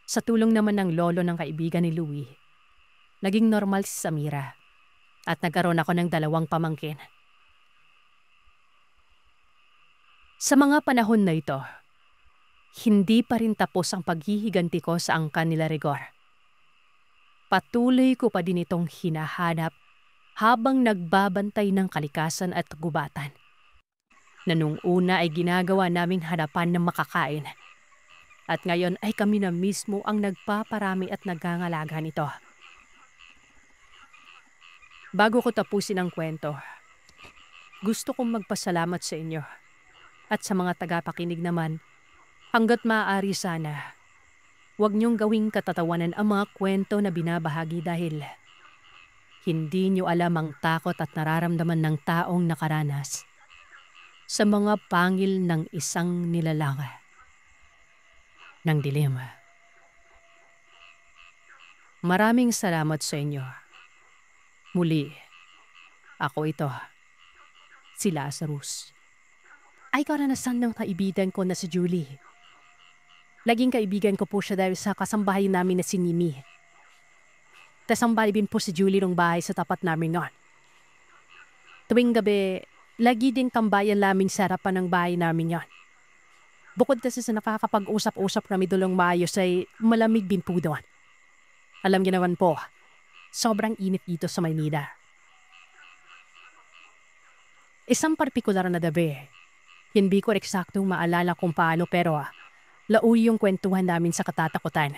Sa tulong naman ng lolo ng kaibigan ni Louie, naging normal si Samira at nagkaroon ako ng 2 pamangkin. Sa mga panahon na ito, hindi pa rin tapos ang paghihiganti ko sa angkan nila Rigor. Patuloy ko pa din itong hinahanap habang nagbabantay ng kalikasan at kagubatan na nung una ay ginagawa naming hanapan ng makakain at ngayon ay kami na mismo ang nagpaparami at nagangalaga nito. Bago ko tapusin ang kwento, gusto kong magpasalamat sa inyo at sa mga tagapakinig naman. Hanggat maaari sana, huwag niyong gawing katatawanan ang mga kwento na binabahagi dahil hindi niyo alam ang takot at nararamdaman ng taong nakaranas sa mga pangil ng isang nilalang ng dilim. Maraming salamat sa inyo. Muli, ako ito, si Lazarus. Ay karanasan ng kaibigan ko na si Julie. Laging kaibigan ko po siya dahil sa kasambahay namin na si Nimi. Kasambahay din po si Julie ng bahay sa tapat namin noon. Tuwing gabi, Lagi ding tambayan laming sa harapan ng bahay namin yan. Bukod kasi sa nakakapag-usap-usap kami dulong maayos ay malamig din po doon. Alam niyo naman po, sobrang init dito sa Maynila. Isang partikular na gabi, hindi ko eksaktong maalala kung paano pero lauwi yung kwentuhan namin sa katatakutan.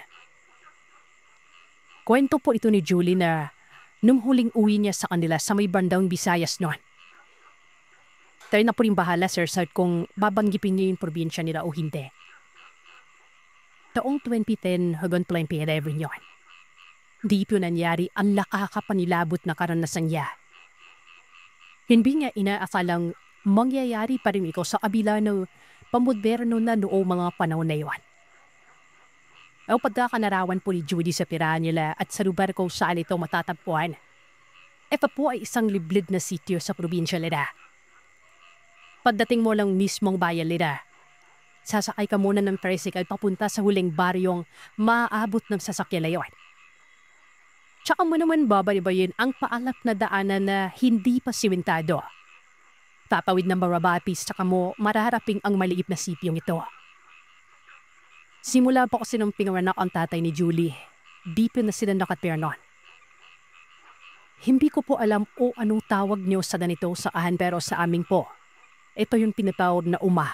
Kwento po ito ni Julie na nung huling uwi niya sa kanila sa may bandang Visayas noon. Tayo na po rin bahala, Sir Sart, kung babanggipin niyo yung probinsya nila o hindi. Taong 2010 hanggang 2011 yun. Di po nangyari ang nakakapanilabot na karanasan niya. Hindi niya inaakalang mangyayari pa rin ito sa kabila ng pamoderno na noong mga panahon na yun. Ang pagkakanarawan po ni Judy sa tirahan nila at sa lugar kung saan ito matatagpuan. Ito po ay isang liblib na sityo sa probinsya nila. Pagdating mo lang mismong bayan nila, sasakay ka muna ng tricycle papunta sa huling baryong maaabot ng sasakyan na yun. Tsaka mo naman babalibayin ang paalap na daanan na hindi pa simentado. Tatawid ng barabapis tsaka mo maraharaping ang maliit na sipyong ito. Simula po kasi nung pinanganak ang tatay ni Julie, di pa na sila nakatira noon. Hindi ko po alam o anong tawag niyo sa ganito saan pero sa amin po. Ito yung tinatawag na uma.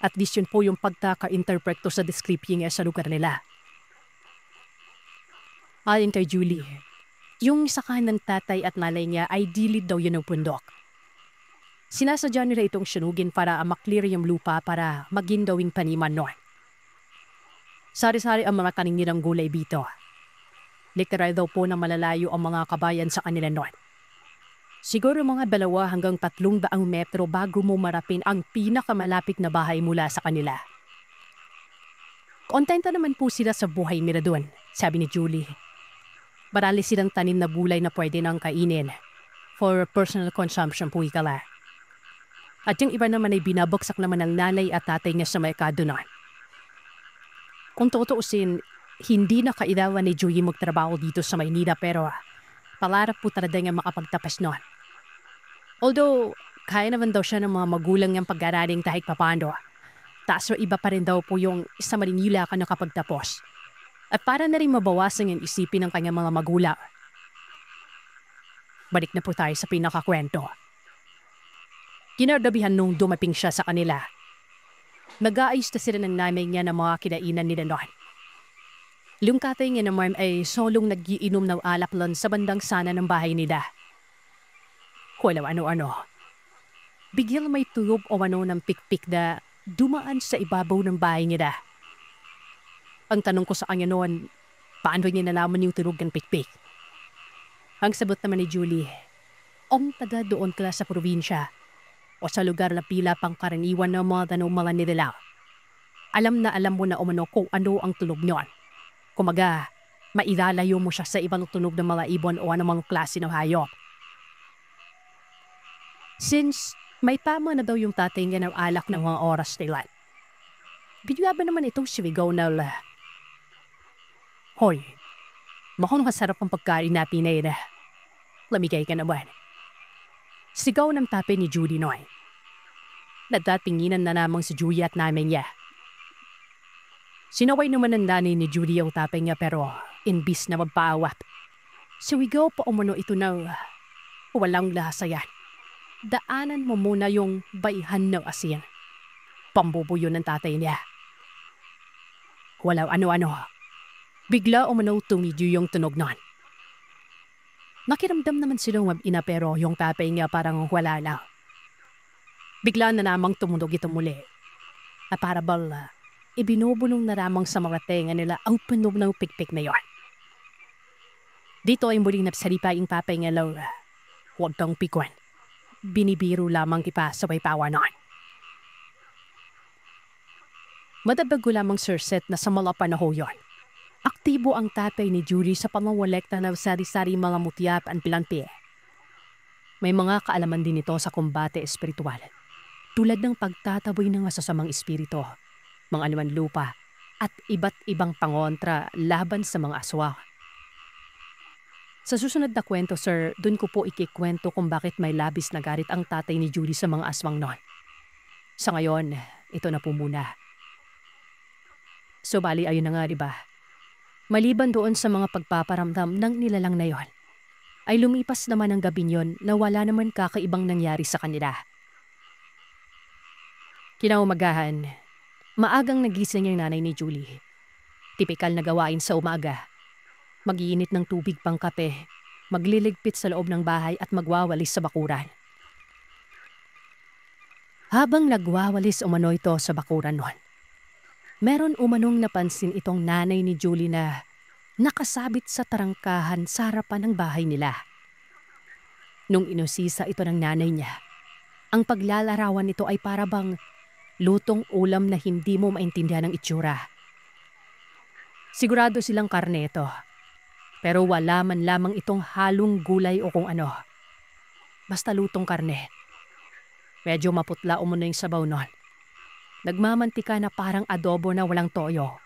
At least yun po yung pagkaka-interpret sa description niya sa lugar nila. Ayon kay Julie, yung sakahan ng tatay at nanay niya ay dilid daw yun ng bundok. Sinasadya nila itong sunugin para maklear yung lupa para maging gawing paniman noon. Sari-sari ang mga tanim nilang gulay dito. Literal daw po na malalayo ang mga kabayan sa kanila noon. Siguro mga 2 hanggang 300 metro bago mo marapin ang pinakamalapit na bahay mula sa kanila. Kontento naman po sila sa buhay nila doon, sabi ni Julie. Marami silang tanim na gulay na pwede nang kainin for personal consumption po ikala. At yung iba naman ay binabagsak naman ng nanay at tatay niya sa merkado noon. Kung tutuusin, hindi na kailangan ni Julie magtrabaho dito sa Maynila pero palarap po talaga niya makapagtapos noon. Although, kaya naman daw siya ng mga magulang niyang pag-araling kahit papano. Taso iba pa rin daw po yung sa Maynila ka nakapagtapos. At para na rin mabawasan yung isipin ng kanyang mga magulang. Balik na po tayo sa pinakakwento. Kinardabihan nung dumaping siya sa kanila. Nag-aayos na sila ng nanay niya ng mga kinainan nila noon. Yung tatay niya naman ay solong nag-iinom ng alak lang sa bandang sana ng bahay nila. Walang ano-ano. Biglang may tulog o ano ng pikpik na dumaan sa ibabaw ng bahay nila. Ang tanong ko sa kanya noon, paano niya nalaman yung tulog ng pikpik? Ang sagot naman ni Julie, ang taga doon ka sa probinsya o sa lugar na pila pang karaniwan ng mga tanong nila. Alam na alam mo na umano kung ano ang tulog niyon. Kumaga, mailalayo mo siya sa ibang tunog ng mga ibon o anumang klase ng hayop. Since may tama na daw yung tatay niya ng alak ng mga oras nila, bigla ba naman itong siwigaw na Hoy, mukhang kasarap ang pagkain natin na yun. Lamigay ka naman. Sigaw ng tatay ni Judy noy. Nagtatinginan na namang si Judy at namin niya. Sinaway naman ng nanay ni Judy ang tatay niya pero imbis na magpaawat. Siwigaw pa umano ito na walang lasa yan. Daanan mo muna yung bayhan ng asin. Pambubuyo ng tatay niya. Walang ano-ano. Bigla umano tumidyo yung tunog nun. Nakiramdam naman silang mag-ina pero yung tatay niya parang wala lang. Bigla na namang tumunog ito muli. At para bala, ibinubulong na namang sa mga tenga nila ang punog ng pikpik na yon. Dito ay muling napsalipa yung tatay niya lang. Huwag kang pikwan. Binibiro lamang ipa sa may pawa nun. Madabago lamang surset na sa mga panahon yon. Aktibo ang tatay ni Judy sa pamawalekta ng sari-sari mga mutya at pilanti. May mga kaalaman din ito sa kumbate espiritual. Tulad ng pagtataboy ng masasamang espiritu, mga anuman lupa, at iba't ibang pangontra laban sa mga aswang. Sa susunod na kwento, sir, dun ko po ikikwento kung bakit may labis na galit ang tatay ni Julie sa mga aswang noon. Sa ngayon, ito na po muna. So bali ayun na nga, di ba? Maliban doon sa mga pagpaparamdam ng nilalang na yon, ay lumipas naman ang gabi yon na wala naman kakaibang nangyari sa kanila. Kinaumagahan, maagang nagising ang nanay ni Julie. Tipikal na gawain sa umaga. Mag-iinit ng tubig pang kape, magliligpit sa loob ng bahay at magwawalis sa bakuran. Habang nagwawalis umano ito sa bakuran noon, meron umanong napansin itong nanay ni Julie na nakasabit sa tarangkahan sa harapan ng bahay nila. Nung inusisa ito ng nanay niya, ang paglalarawan nito ay para bang lutong ulam na hindi mo maintindihan ang itsura. Sigurado silang karne ito, pero wala man lamang itong halong gulay o kung ano. Basta lutong karne. Medyo maputla umano yung sabaw nun. Nagmamantika na parang adobo na walang toyo.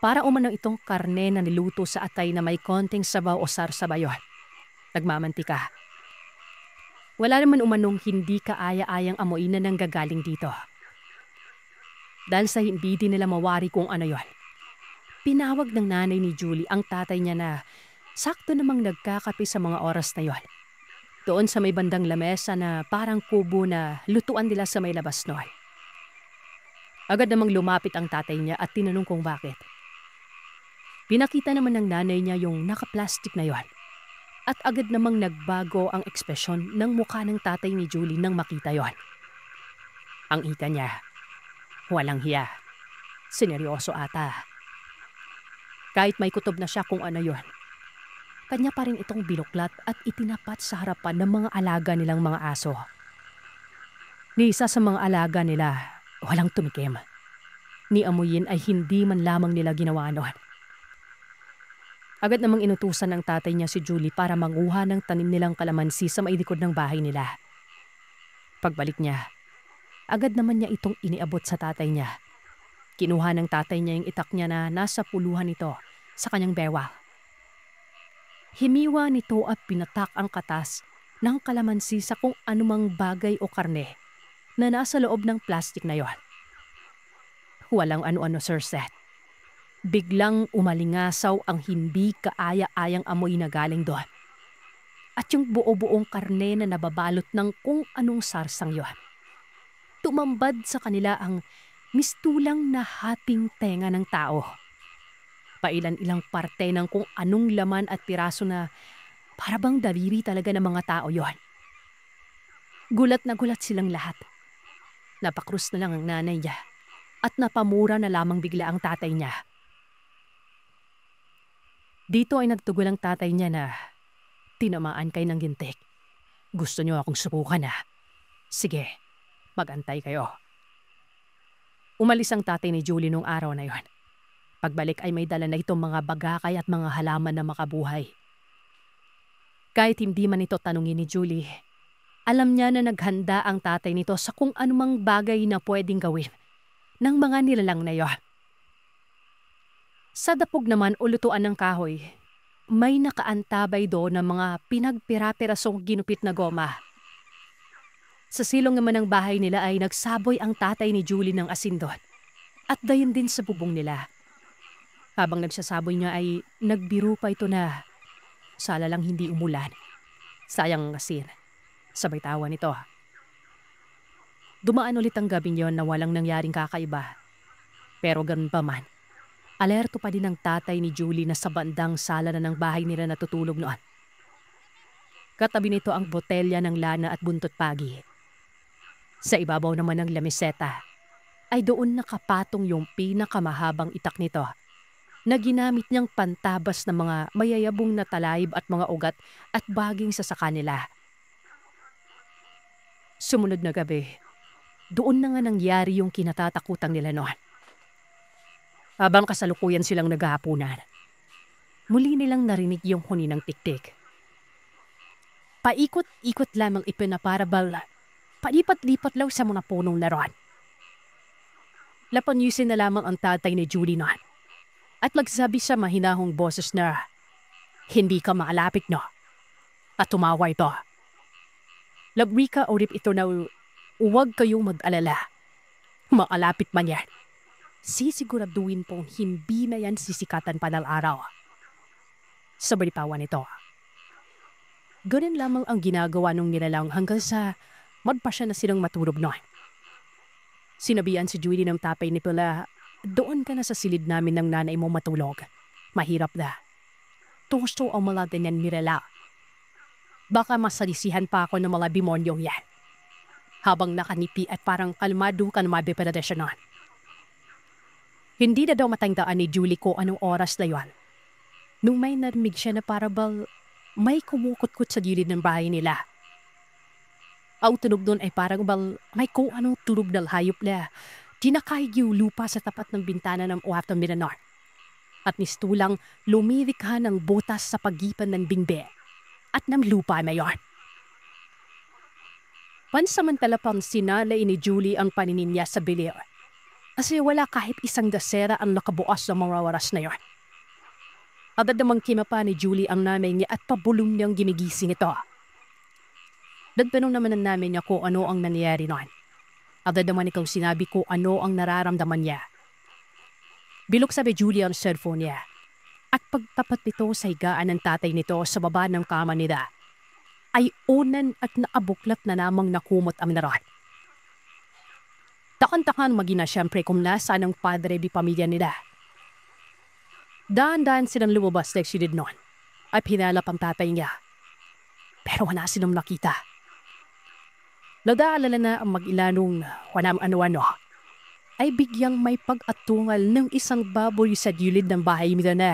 Para umano itong karne na niluto sa atay na may konting sabaw o sarsabayon. Nagmamantika. Wala naman umanong hindi kaaya-ayang amoy na nanggagaling dito. Dahil sa hindi din nila mawari kung ano yon, pinawag ng nanay ni Julie ang tatay niya na sakto namang nagkakape sa mga oras na yon. Doon sa may bandang lamesa na parang kubo na lutuan nila sa may labas noon. Agad namang lumapit ang tatay niya at tinanong kung bakit. Pinakita naman ng nanay niya yung naka-plastic na yon. At agad namang nagbago ang ekspresyon ng mukha ng tatay ni Julie nang makita yon. Ang ika niya, walang hiya. Sineryoso ata. Kahit may kutob na siya kung ano yon, kanya pa rin itong binuklat at itinapat sa harapan ng mga alaga nilang mga aso. Ni isa sa mga alaga nila, walang tumikim. Ni amuyin ay hindi man lamang nila ginawa noon. Agad namang inutusan ng tatay niya si Julie para manguha ng tanim nilang kalamansi sa may likod ng bahay nila. Pagbalik niya, agad naman niya itong iniabot sa tatay niya. Kinuha ng tatay niya yung itak niya na nasa puluhan nito sa kanyang bewang. Himiwa nito at pinatak ang katas ng kalamansi sa kung anumang bagay o karne na nasa loob ng plastic na yon. Walang ano-ano, Sir Seth. Biglang umalingasaw ang hindi kaaya-ayang amoy na galing doon. At yung buo-buong karne na nababalot ng kung anong sarsang yon. Tumambad sa kanila ang mistulang na hating tenga ng tao. Pailan-ilang parte ng kung anong laman at piraso na parabang daliri talaga ng mga tao yon. Gulat na gulat silang lahat. Napakrus na lang ang nanay niya at napamura na lamang bigla ang tatay niya. Dito ay nagtugol ang tatay niya na tinamaan kayo ng gintik. Gusto niyo akong subukan ha? Sige, magantay kayo. Umalis ang tatay ni Julie nung araw na yon. Pagbalik ay may dala na itong mga bagakay at mga halaman na makabuhay. Kahit hindi man ito tanungin ni Julie, alam niya na naghanda ang tatay nito sa kung anumang bagay na pwedeng gawin ng mga nilalang na yon. Sa dapog naman o lutuan ng kahoy, may nakaantabay doon ng mga pinagpira-pirasong ginupit na goma. Sa silong naman ng bahay nila ay nagsaboy ang tatay ni Julie ng asin doon at dayon din sa bubong nila. Habang nagsasaboy niya ay nagbiro pa ito na sala lang hindi umulan. Sayang ang asin. Sabay tawa nito. Dumaan ulit ang gabing yon na walang nangyaring kakaiba. Pero ganun pa man, alerto pa din ang tatay ni Julie na sa bandang sala na ng bahay nila natutulog noon. Katabi nito ang botelya ng lana at buntot pagi. Sa ibabaw naman ng lameseta ay doon nakapatong yung pinakamahabang itak nito na ginamit niyang pantabas ng mga mayayabong na talayib at mga ugat at baging sa kanila. Sumunod na gabi, doon na nga nangyari yung kinatatakutang nila noon. Habang kasalukuyan silang naghahapunan, muli nilang narinig yung huni ng tiktik. Paikot-ikot lamang ipinaparabal, palipat-lipat lang sa mga punong laruan. Lapanyusin na lamang ang tatay ni Julie noon. At magsabi sa mahinahong boses na, Hindi ka maalapit no. At tumawa ito. Lagwika o rip ito na huwag kayong mag-alala. Maalapit man yan. Sisiguraduhin pong hindi na yan sisikatan pa ng araw. Sabay pawan ito. Ganun lamang ang ginagawa nung nilalang hanggang sa magpa siya na silang matulog noon. Sinabihan si Julie ng tatay ni Pula, doon ka na sa silid namin ng nanay mo matulog. Mahirap na. Tusto ang mga ganyan nilala. Baka masalisihan pa ako ng mga bimonyong yan. Habang nakanipi at parang kalmado ka na mabiperadesyonan. Hindi na daw matandaan ni Julie ko anong oras na yun. Nung may narinig siya na parabal may kumukot-kot sa gilid ng bahay nila. Ang tunog doon ay parang may kung anong tunog ng hayop na tinakay yung lupa sa tapat ng bintana ng uwat ng Miranor. At nistulang lumirikha ng butas sa pagitan ng bingbe at ng lupa na yon. Pansamantala pang sinalay ni Julie ang paninin niya sa bilir. Kasi wala kahit isang dasera ang nakabuas sa mga oras na yon. Agad namang kinapa ni Julie ang nanay niya at pabulong niyang ginigising ito. Nagtanong naman ng nanay niya kung ano ang nangyayari noon. Agad naman ikaw sinabi ko ano ang nararamdaman niya. Bilog sabi Julie ang cellphone niya. At pagtapat nito sa higaan ng tatay nito sa baba ng kama nila, ay unan at naabuklat na namang nakumot ang naroon. Takan-takan magina siyempre kung nasaan ang padre di pamilya nila. Daan-daan silang lumabas na exceeded noon at hinalap ang tatay niya. Pero wala silang nakita. Nadaalala na ang mag-ilanong wanam ano-ano ay bigyang may pag-atungal ng isang baboy sa gilid ng bahay nila na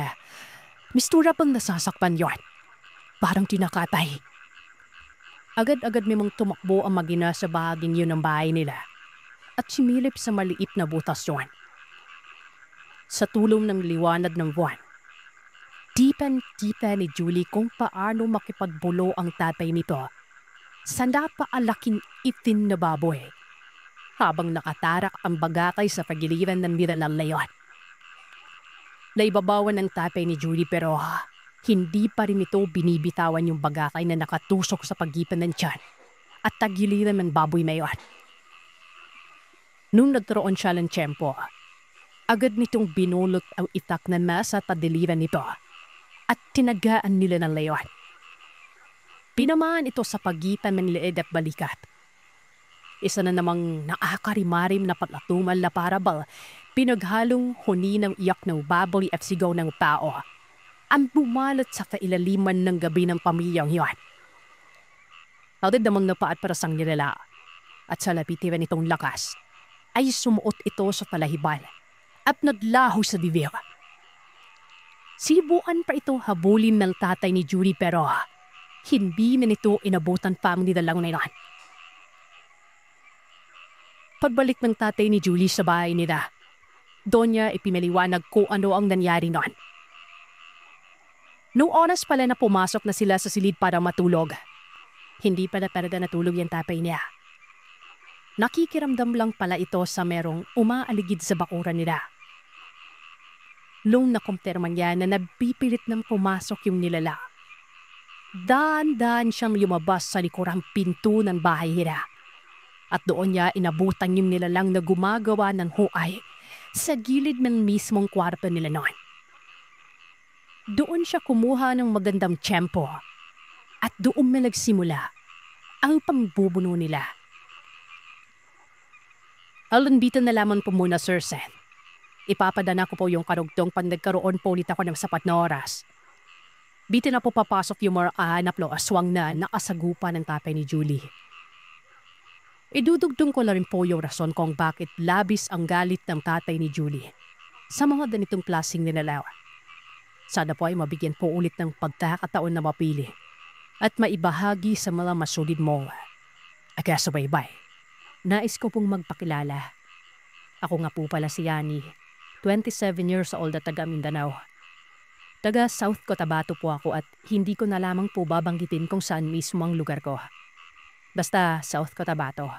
mistura pang nasasakpan yon. Parang tinakatay. Agad-agad memang tumakbo ang magina sa bahaging yun ng bahay nila at similip sa maliit na butas yon. Sa tulong ng liwanag ng buwan, tipan-kita ni Julie kung paano makipagbulo ang tatay nito sa napaalaking itim na baboy habang nakatarak ang bagakay sa pagiliran ng niralang layon. Naibabawan ng tatay ni Julie pero hindi pa rin ito binibitawan yung bagakay na nakatusok sa pagitan ng tiyan at tagiliran ng baboy na yon. Nung nagkaroon siya ng tiyempo, agad nitong binulot ang itak na nasa tadiliran nito at tinagaan nila ng layon. Pinamaan ito sa pagitan ng leeg at balikat. Isa na namang nakakarimarim na patlatumal na parabal, pinaghalong huni ng iyak ng baboy at sigaw ng tao ang bumalat sa kailaliman ng gabi ng pamilyang yon. Agad namang napaat para sang nilala at sa lapitiran itong lakas ay sumuot ito sa palahiban at naglaho sa bibig. Sinubukan pa ito habulin ng tatay ni Julie pero hindi na nito inabutan pa ang nilalang na yun. Pagbalik ng tatay ni Julie sa bahay nila, doon niya ipinaliwanag kung ano ang nangyari noon. Noong oras pala na pumasok na sila sa silid para matulog, hindi pala talaga natulog yung tatay niya. Nakikiramdam lang pala ito sa merong umaaligid sa bakuran nila. Nung nakumpirma niya na nabipilit ng pumasok yung nilala, daan-daan siyang lumabas sa likurang pinto ng bahay nila. At doon niya inabutan yung nilalang na gumagawa ng huay sa gilid ng mismong kwarto nila noon. Doon siya kumuha ng magandang tiyempo at doon na nagsimula ang pangbubuno nila. Alanbitan na lamang po muna, Sir Seth. Ipapadana ko po yung karugtong pag nagkaroon po ulit ako ng sapat na oras. Bitin na po papasok yung mga ahanap lo aswang na nakasagupa ng tatay ni Julie. Idudugtong ko na rin po yung rason kung bakit labis ang galit ng tatay ni Julie sa mga ganitong klaseng nilalaw. Sana po ay mabigyan po ulit ng pagkakataon na mapili at maibahagi sa mga masulid mo. Kaya subaybay, nais ko pong magpakilala. Ako nga po pala si Yani, 27 years old at taga Mindanao. Taga South Cotabato po ako at hindi ko na lamang po babanggitin kung saan mismo ang lugar ko. Basta South Cotabato.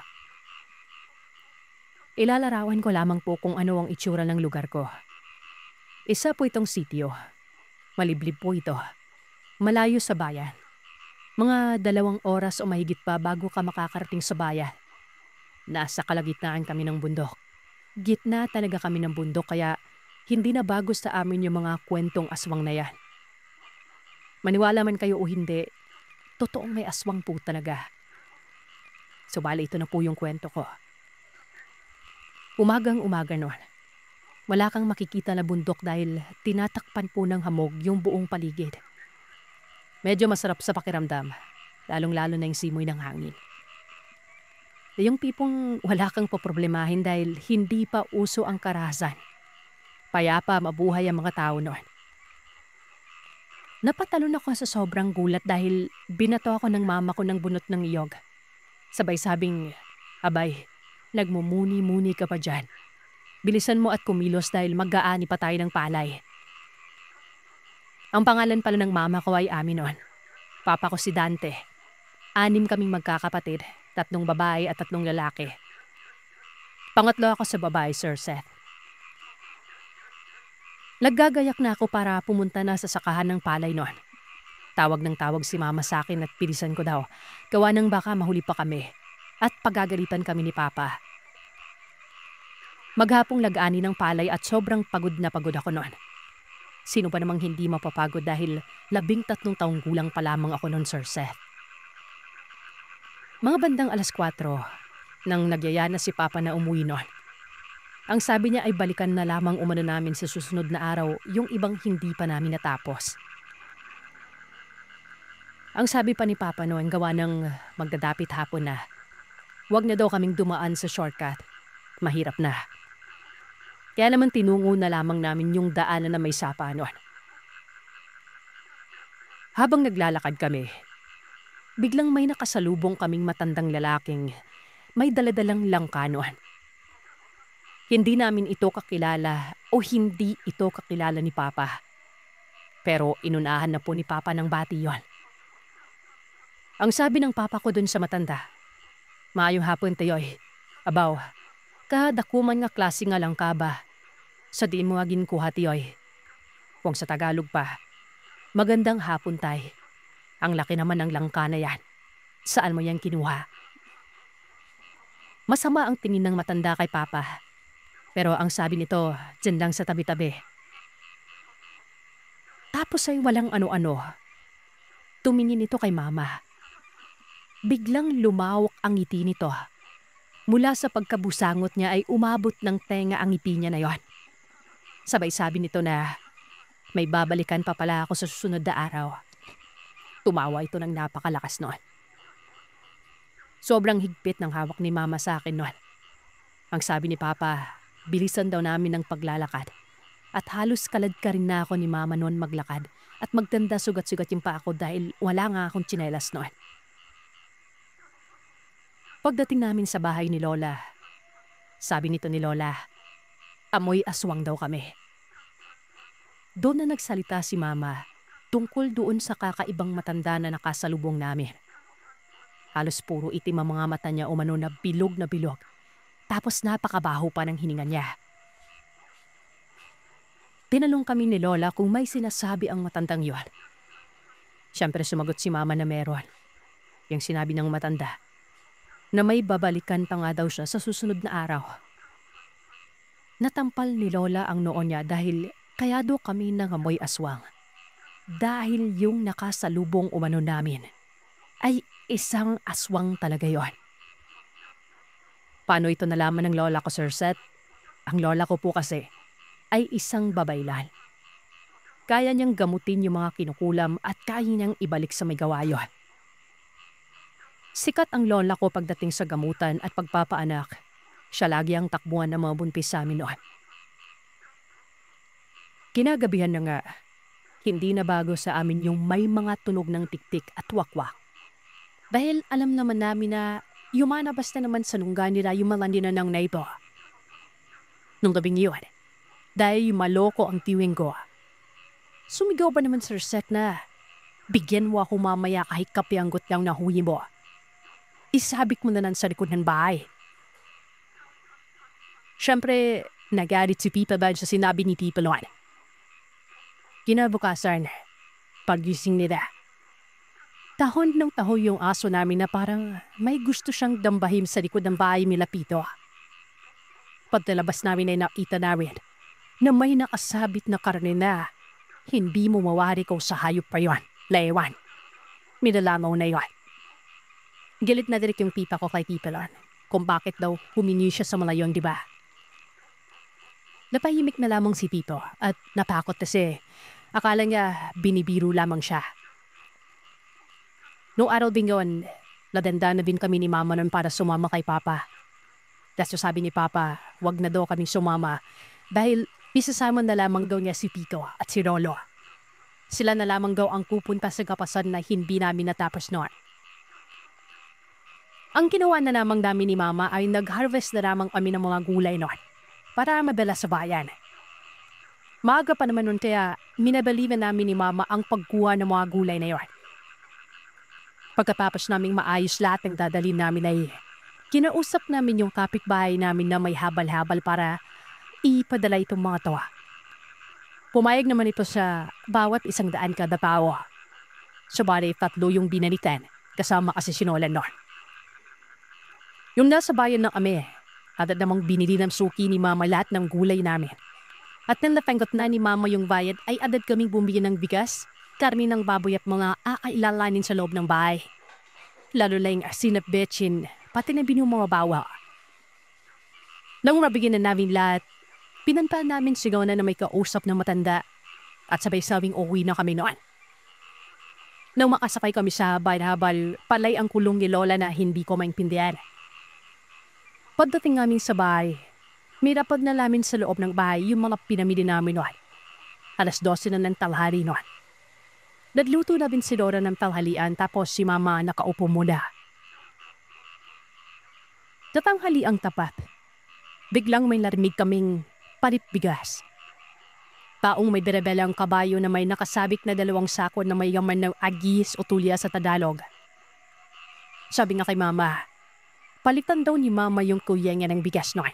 Ilalarawan ko lamang po kung ano ang itsura ng lugar ko. Isa po itong sitio. Maliblib po ito. Malayo sa bayan. Mga 2 oras o mahigit pa bago ka makakarating sa bayan. Nasa kalagitnaan kami ng bundok. Gitna talaga kami ng bundok kaya hindi na bago sa amin yung mga kwentong aswang na yan. Maniwala man kayo o hindi, totoong may aswang po talaga. Subali ito na po yung kwento ko. Umagang-umaga noon. Wala kang makikita na bundok dahil tinatakpan po ng hamog yung buong paligid. Medyo masarap sa pakiramdam, lalong-lalo na yung simoy ng hangin. Yung tipong wala kang poproblemahin dahil hindi pa uso ang karahasan. Payapa, mabuhay ang mga tao noon. Napatalon ako sa sobrang gulat dahil binato ako ng mama ko ng bunot ng iyog. Sabay sabing, "Abay, nagmumuni-muni ka pa dyan. Bilisan mo at kumilos dahil mag-aani pa tayo ng palay." Ang pangalan pala ng mama ko ay Ami noon. Papa ko si Dante. 6 kaming magkakapatid, 3 babae at 3 lalaki. Pangatlo ako sa babae, Sir Seth. Naggagayak na ako para pumunta na sa sakahan ng palay noon. Tawag ng tawag si mama sa akin at pilisan ko daw. Gawa ng baka mahuli pa kami at pagagalitan kami ni Papa. Maghapong lag-ani ng palay at sobrang pagod na pagod ako noon. Sino ba namang hindi mapapagod dahil 13 taong gulang pa lamang ako noon, Sir Seth. Mga bandang 4:00 nang nagyaya na si Papa na umuwi noon. Ang sabi niya ay balikan na lamang umano namin sa susunod na araw yung ibang hindi pa namin natapos. Ang sabi pa ni Papa noon gawa ng magdadapit hapon na, wag na daw kaming dumaan sa shortcut. Mahirap na. Kaya naman tinungo na lamang namin yung daanan na may sapa noon. Habang naglalakad kami, biglang may nakasalubong kaming matandang lalaking may daladalang langka noon. Hindi namin ito kakilala o hindi ito kakilala ni Papa. Pero inunahan na po ni Papa ng bati yon. Ang sabi ng Papa ko dun sa matanda, "Maayong hapon, Teyoy. Abaw, kadakuman nga klase nga langka ba? Sa di mo agin kuha, Teyoy. Kung sa Tagalog pa, magandang hapon, Tay. Ang laki naman ng langka na yan. Saan mo yan kinuha?" Masama ang tingin ng matanda kay Papa. Pero ang sabi nito, dyan lang sa tabi-tabi. Tapos ay walang ano-ano. Tumingin ito kay Mama. Biglang lumawak ang ngiti nito. Mula sa pagkabusangot niya ay umabot ng tenga ang ngiti niya na yon. Sabay sabi nito na may babalikan pa pala ako sa susunod na araw. Tumawa ito ng napakalakas noon. Sobrang higpit ng hawak ni Mama sa akin noon. Ang sabi ni Papa, bilisan daw namin ang paglalakad. At halos kalad ka rin na ako ni Mama noon maglakad at magtanda sugat-sugat yung pa ako dahil wala nga akong tsinelas noon. Pagdating namin sa bahay ni Lola, sabi nito ni Lola, amoy aswang daw kami. Doon na nagsalita si Mama tungkol doon sa kakaibang matanda na nakasalubong namin. Halos puro itim ang mga mata niya umano na bilog. Tapos napakabaho pa ng hininga niya. Tinanong kami ni Lola kung may sinasabi ang matandang yon. Siyempre sumagot si Mama na meron. Yung sinabi ng matanda na may babalikan pa nga daw siya sa susunod na araw. Natampal ni Lola ang noo niya dahil kaya daw kami nangamoy aswang. Dahil yung nakasalubong umano namin ay isang aswang talaga yon. Paano ito nalaman ng lola ko, Sir Seth? Ang lola ko po kasi ay isang babaylan. Kaya niyang gamutin yung mga kinukulam at kaya niyang ibalik sa may gawa yon. Sikat ang lola ko pagdating sa gamutan at pagpapaanak. Siya lagi ang takbuhan ng mga buntis sa amin noon. Kinagabihan na nga, hindi na bago sa amin yung may mga tunog ng tiktik at wakwak. Dahil alam naman namin na yumana basta naman sa nungga nila yung malandina ng neighbor. Nung gabing yun, dahil maloko ang tiwing ko, sumigaw ba naman Sir Seth na, bigyan mo ako mamaya kahit kapianggot lang na huwi mo. Isabik mo na lang sa likod ng bahay. Siyempre, nagalit si Tita dahil sa sinabi ni Tita Luan. Kinabukasan, pagising nila. Tahon ng taho yung aso namin na parang may gusto siyang dambahim sa likod ng bahay nila Pito. Pagkalabas namin ay nakita namin na may nakasabit na karne na hindi mo mawari kung sa hayop pa yon, Lewan. Minalamaw na yon. Galit na direct yung pipa ko kay Pipelon kung bakit daw humingi siya sa malayon, di ba? Napahimik na lamang si Pito at napakot kasi akala niya binibiro lamang siya. Noong araw din yun, ladanda na din kami ni Mama nun para sumama kay Papa. Tapos sabi ni Papa, wag na daw kami sumama dahil isasama na lamang daw niya si Pito at si Rolo. Sila na lamang daw ang pupunta sa kapasan na hindi namin natapos noon. Ang ginawa na lamang namin ni Mama ay nag-harvest na lamang kami ng mga gulay noon para madala sa bayan. Maaga pa naman nun kaya minabaliwan namin ni Mama ang pagkuha ng mga gulay na yon. Pagkatapos naming maayos lahat ng dadalhin namin ay kinausap namin yung kapitbahay namin na may habal-habal para ipadala itong mga tawa. Pumayag naman ito sa bawat 100 kada tao. Sabali 3 yung binalitan kasama kasi sinolan noon. Yung nasa bayan na kami, agad namang binili ng suki ni Mama lahat ng gulay namin. At nang natanggap na ni Mama yung bayad ay agad kaming bumili ng bigas, karne ng baboy at mga aailalanin sa loob ng bahay. Lalo lang asin at betchin, pati na yung mga bawa. Nang mabigyan na namin lahat, pinanta namin sigaw na may kausap na matanda at sabay-sabing uwi na kami noon. Nang makasakay kami sa habal, palay ang kulong ni Lola na hindi ko maintindihan. Pagdating namin sa bahay, may rapad na namin sa loob ng bahay yung mga pinamili namin noon. 12:00 na ng tanghali noon. Nagluto na din si Dora ng tanghalian tapos si Mama nakaupo muna. Tatanghali ang tapat. Biglang may narinig kaming palit-bigas. Taong may berebelang kabayo na may nakasabik na 2 sako na may yaman ng agis o tulya sa Tagalog. Sabi nga kay Mama, palitan daw ni Mama yung kuya niya ng bigas noon.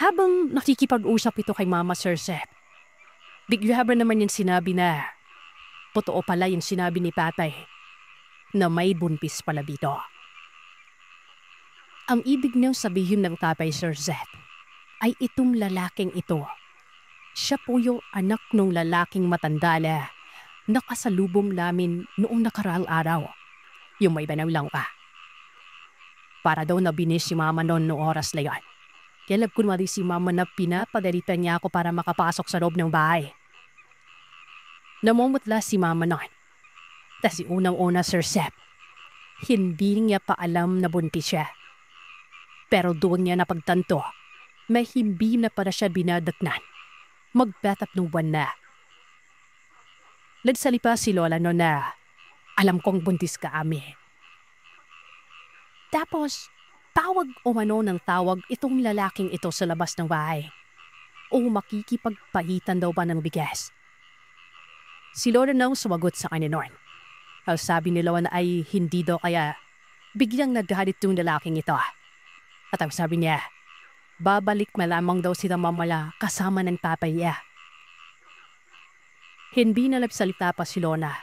Habang nakikipag-usap ito kay Mama Sir Seth, bigla ba naman yung sinabi na totoo pala yung sinabi ni Tatay na may buntis pala dito. Ang ibig niyang sabihin ng Tatay Sir Seth ay itong lalaking ito. Siya po yung anak ng lalaking matanda na nakasalubong namin noong nakaraang araw. Yung may banaw lang ka. Para daw nabinis si Mama noon noong oras na yan. Kaya kunwari si Mama na pinapadalitan niya ako para makapasok sa loob ng bahay. Namumutla si Mama noon. Tapos unang-una Sir Seth, hindi niya pa alam na buntis siya. Pero doon niya napagtanto, may hindi na para siya binadaknan. Magtatap ng buwan na. Nagsalipa si Lola noon na, alam kong buntis ka, Ami. Tapos, tawag umano ng tawag itong lalaking ito sa labas ng bahay. O makikipagpahitan daw ba ng bigas. Si Lola nang sumagot sa kanya noon. Al sabi ni Lola na ay hindi daw kaya biglang naghalit yung lalaking ito. At ang sabi niya, babalik malamang daw sila mamala kasama ng tatay niya. Hindi na nagsalita pa si Lola.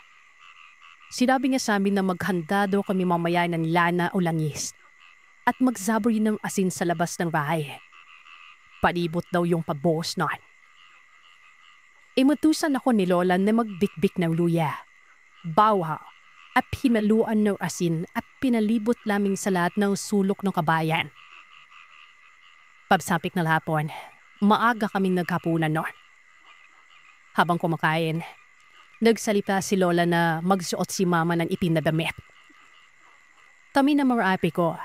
Sinabi niya sa amin na maghanda daw kami mamaya ng lana o langis at magsaboy ng asin sa labas ng bahay. Palibot daw yung pabuhos noon. Imutusan ako ni Lola na magbikbik ng luya, bawa at hinaluan ng asin at pinalibot laming sa lahat ng sulok ng kabayan. Pagsapit na hapon, maaga kaming naghapunan noon. Habang kumakain, nagsalita si Lola na magsuot si Mama ng itim na damit. Kami na mga api ko,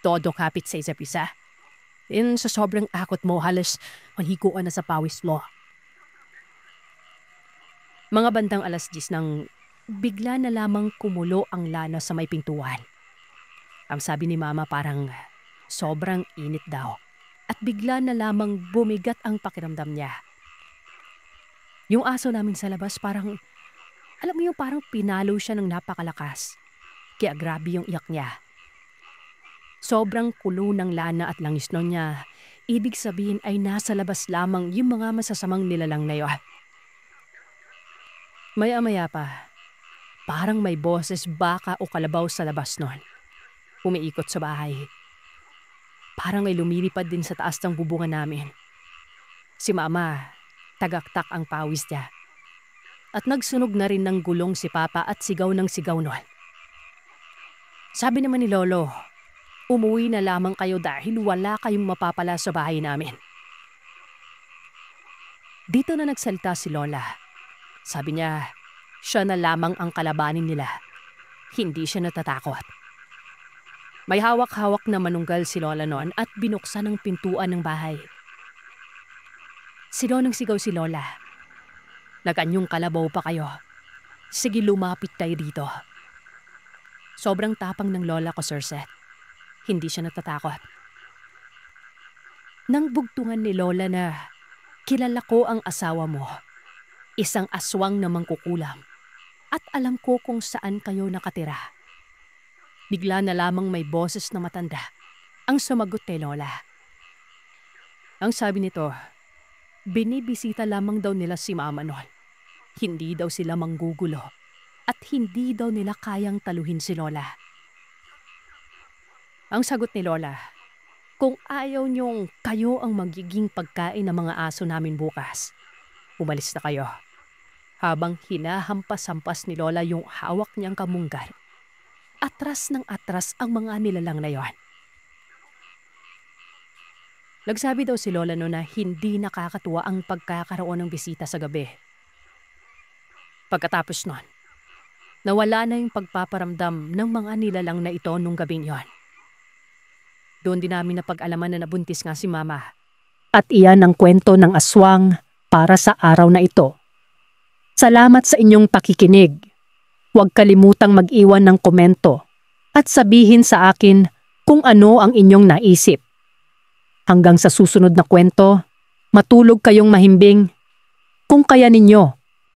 todo kapit sa isa't isa. Sa sobrang akot mo, halos mahiguan na sa pawis mo. Mga bandang 10:00 nang bigla na lamang kumulo ang lana sa may pintuan. Ang sabi ni Mama parang sobrang init daw at bigla na lamang bumigat ang pakiramdam niya. Yung aso namin sa labas parang, alam mo yung parang pinalo siya ng napakalakas. Kaya grabe yung iyak niya. Sobrang kulo ng lana at langis nun niya. Ibig sabihin ay nasa labas lamang yung mga masasamang nilalang na yun. Maya-maya pa, parang may boses baka o kalabaw sa labas nun. Umiikot sa bahay. Parang may lumilipad din sa taas ng bubungan namin. Si Mama, tagaktak ang pawis niya. At nagsunog na rin ng gulong si Papa at sigaw ng sigaw nun. Sabi naman ni Lolo, umuwi na lamang kayo dahil wala kayong mapapala sa bahay namin. Dito na nagsalita si Lola. Sabi niya, siya na lamang ang kalabanin nila. Hindi siya natatakot. May hawak-hawak na manunggal si Lola noon at binuksan ang pintuan ng bahay. Sigaw ng sigaw si Lola. Naganyong kalabaw pa kayo. Sige, lumapit tayo dito. Sobrang tapang ng lola ko, Sir Seth. Hindi siya natatakot. Nang bugtungan ni Lola na kilala ko ang asawa mo, isang aswang na mangkukulam, at alam ko kung saan kayo nakatira. Bigla na lamang may boses na matanda ang sumagot kay Lola. Ang sabi nito, binibisita lamang daw nila si Mama noon. Hindi daw sila manggugulo at hindi daw nila kayang taluhin si Lola. Ang sagot ni Lola, kung ayaw niyong kayo ang magiging pagkain ng mga aso namin bukas, umalis na kayo. Habang hinahampas-hampas ni Lola yung hawak niyang kamunggal, atras ng atras ang mga nilalang na yon. Nagsabi daw si Lola no na hindi nakakatuwa ang pagkakaroon ng bisita sa gabi. Pagkatapos nun, nawala na yung pagpaparamdam ng mga nilalang na ito nung gabing yon. Doon din namin napag-alaman na nabuntis nga si Mama. At iyan ang kwento ng aswang para sa araw na ito. Salamat sa inyong pakikinig. Huwag kalimutang mag-iwan ng komento at sabihin sa akin kung ano ang inyong naisip. Hanggang sa susunod na kwento, matulog kayong mahimbing kung kaya ninyo.